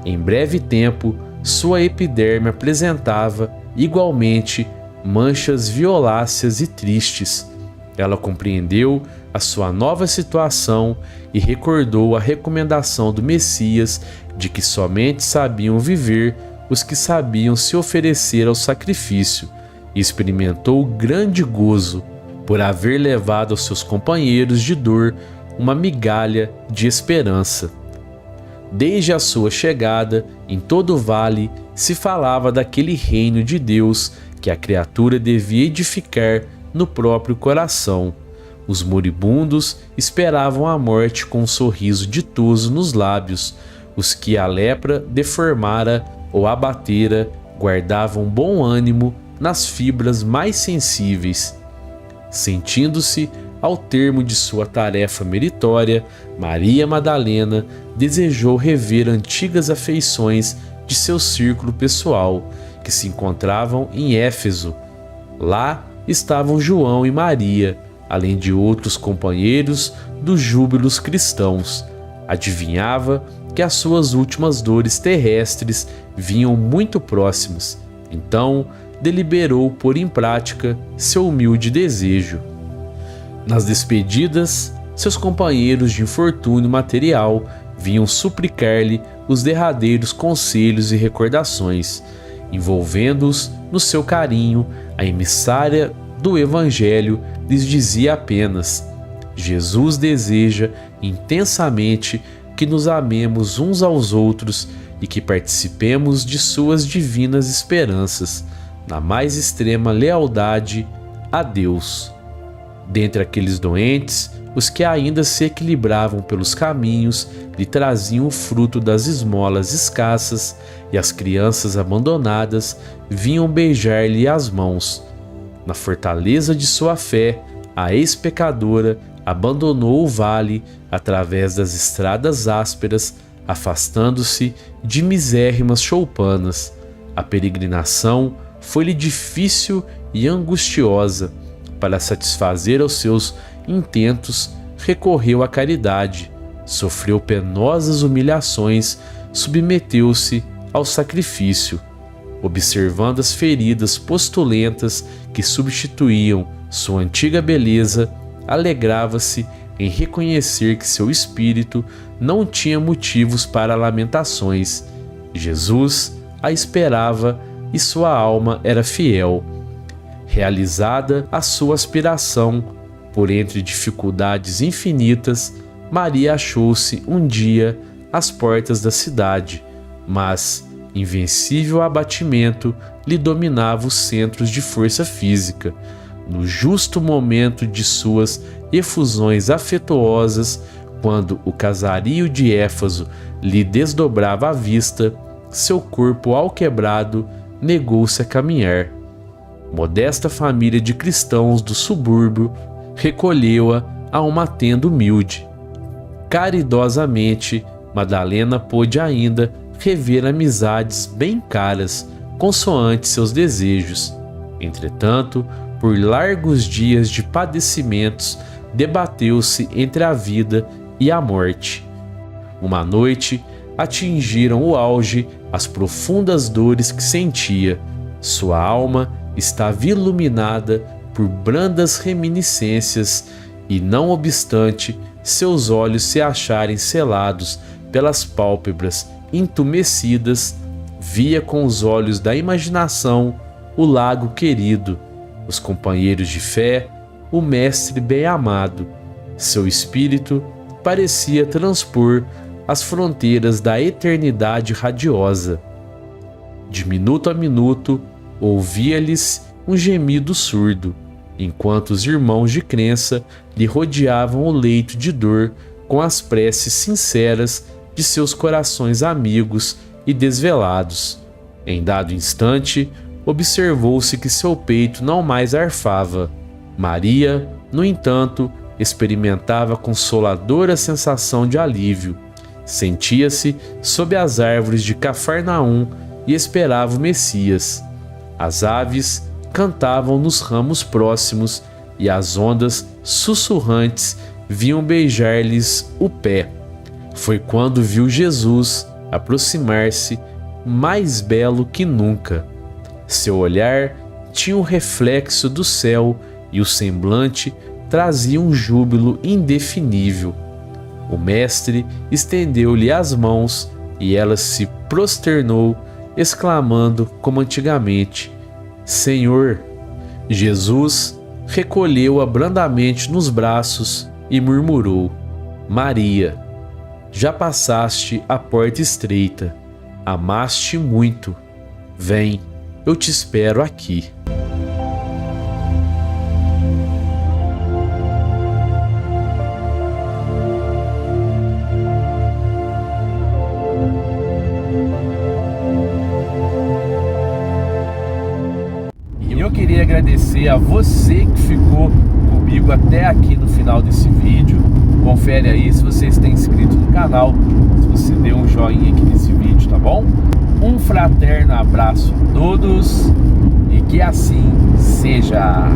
Em breve tempo, sua epiderme apresentava, igualmente, manchas violáceas e tristes. Ela compreendeu a sua nova situação e recordou a recomendação do Messias de que somente sabiam viver os que sabiam se oferecer ao sacrifício, e experimentou grande gozo por haver levado aos seus companheiros de dor uma migalha de esperança. Desde a sua chegada, em todo o vale se falava daquele reino de Deus que a criatura devia edificar no próprio coração. Os moribundos esperavam a morte com um sorriso ditoso nos lábios. Os que a lepra deformara ou abatera guardavam bom ânimo nas fibras mais sensíveis. Sentindo-se ao termo de sua tarefa meritória, Maria Madalena desejou rever antigas afeições de seu círculo pessoal, que se encontravam em Éfeso. Lá estavam João e Maria, além de outros companheiros dos júbilos cristãos. Adivinhava que as suas últimas dores terrestres vinham muito próximas. Então, deliberou pôr em prática seu humilde desejo. Nas despedidas, seus companheiros de infortúnio material vinham suplicar-lhe os derradeiros conselhos e recordações. Envolvendo-os no seu carinho, a emissária do Evangelho lhes dizia apenas: Jesus deseja intensamente que nos amemos uns aos outros e que participemos de suas divinas esperanças, na mais extrema lealdade a Deus. Dentre aqueles doentes, os que ainda se equilibravam pelos caminhos lhe traziam o fruto das esmolas escassas, e as crianças abandonadas vinham beijar-lhe as mãos. Na fortaleza de sua fé, a ex-pecadora abandonou o vale através das estradas ásperas, afastando-se de misérrimas choupanas. A peregrinação foi-lhe difícil e angustiosa. Para satisfazer aos seus intentos, recorreu à caridade, sofreu penosas humilhações, submeteu-se ao sacrifício. Observando as feridas postulentas que substituíam sua antiga beleza, alegrava-se em reconhecer que seu espírito não tinha motivos para lamentações. Jesus a esperava e sua alma era fiel. Realizada a sua aspiração, por entre dificuldades infinitas, Maria achou-se um dia às portas da cidade, mas invencível abatimento lhe dominava os centros de força física. No justo momento de suas efusões afetuosas, quando o casario de Éfaso lhe desdobrava a vista, seu corpo alquebrado negou-se a caminhar. Modesta família de cristãos do subúrbio recolheu-a a uma tenda humilde. Caridosamente, Madalena pôde ainda rever amizades bem caras, consoante seus desejos. Entretanto, por largos dias de padecimentos, debateu-se entre a vida e a morte. Uma noite, atingiram o auge as profundas dores que sentia. Sua alma estava iluminada por brandas reminiscências e, não obstante seus olhos se acharem selados pelas pálpebras entumecidas, via com os olhos da imaginação o lago querido, os companheiros de fé, o mestre bem-amado. Seu espírito parecia transpor as fronteiras da eternidade radiosa. De minuto a minuto, ouvia-lhes um gemido surdo, enquanto os irmãos de crença lhe rodeavam o leito de dor com as preces sinceras de seus corações amigos e desvelados. Em dado instante, observou-se que seu peito não mais arfava. Maria, no entanto, experimentava consoladora sensação de alívio. Sentia-se sob as árvores de Cafarnaum e esperava o Messias. As aves cantavam nos ramos próximos e as ondas sussurrantes vinham beijar-lhes o pé. Foi quando viu Jesus aproximar-se, mais belo que nunca. Seu olhar tinha um reflexo do céu e o semblante trazia um júbilo indefinível. O mestre estendeu-lhe as mãos e ela se prosternou, exclamando como antigamente: Senhor! Jesus recolheu-a brandamente nos braços e murmurou: Maria, já passaste a porta estreita, amaste muito. Vem, eu te espero aqui. E eu queria agradecer a você que ficou comigo até aqui no final desse vídeo. Confere aí se você está inscrito no canal, se você deu um joinha aqui nesse vídeo, tá bom? Um fraterno abraço a todos e que assim seja!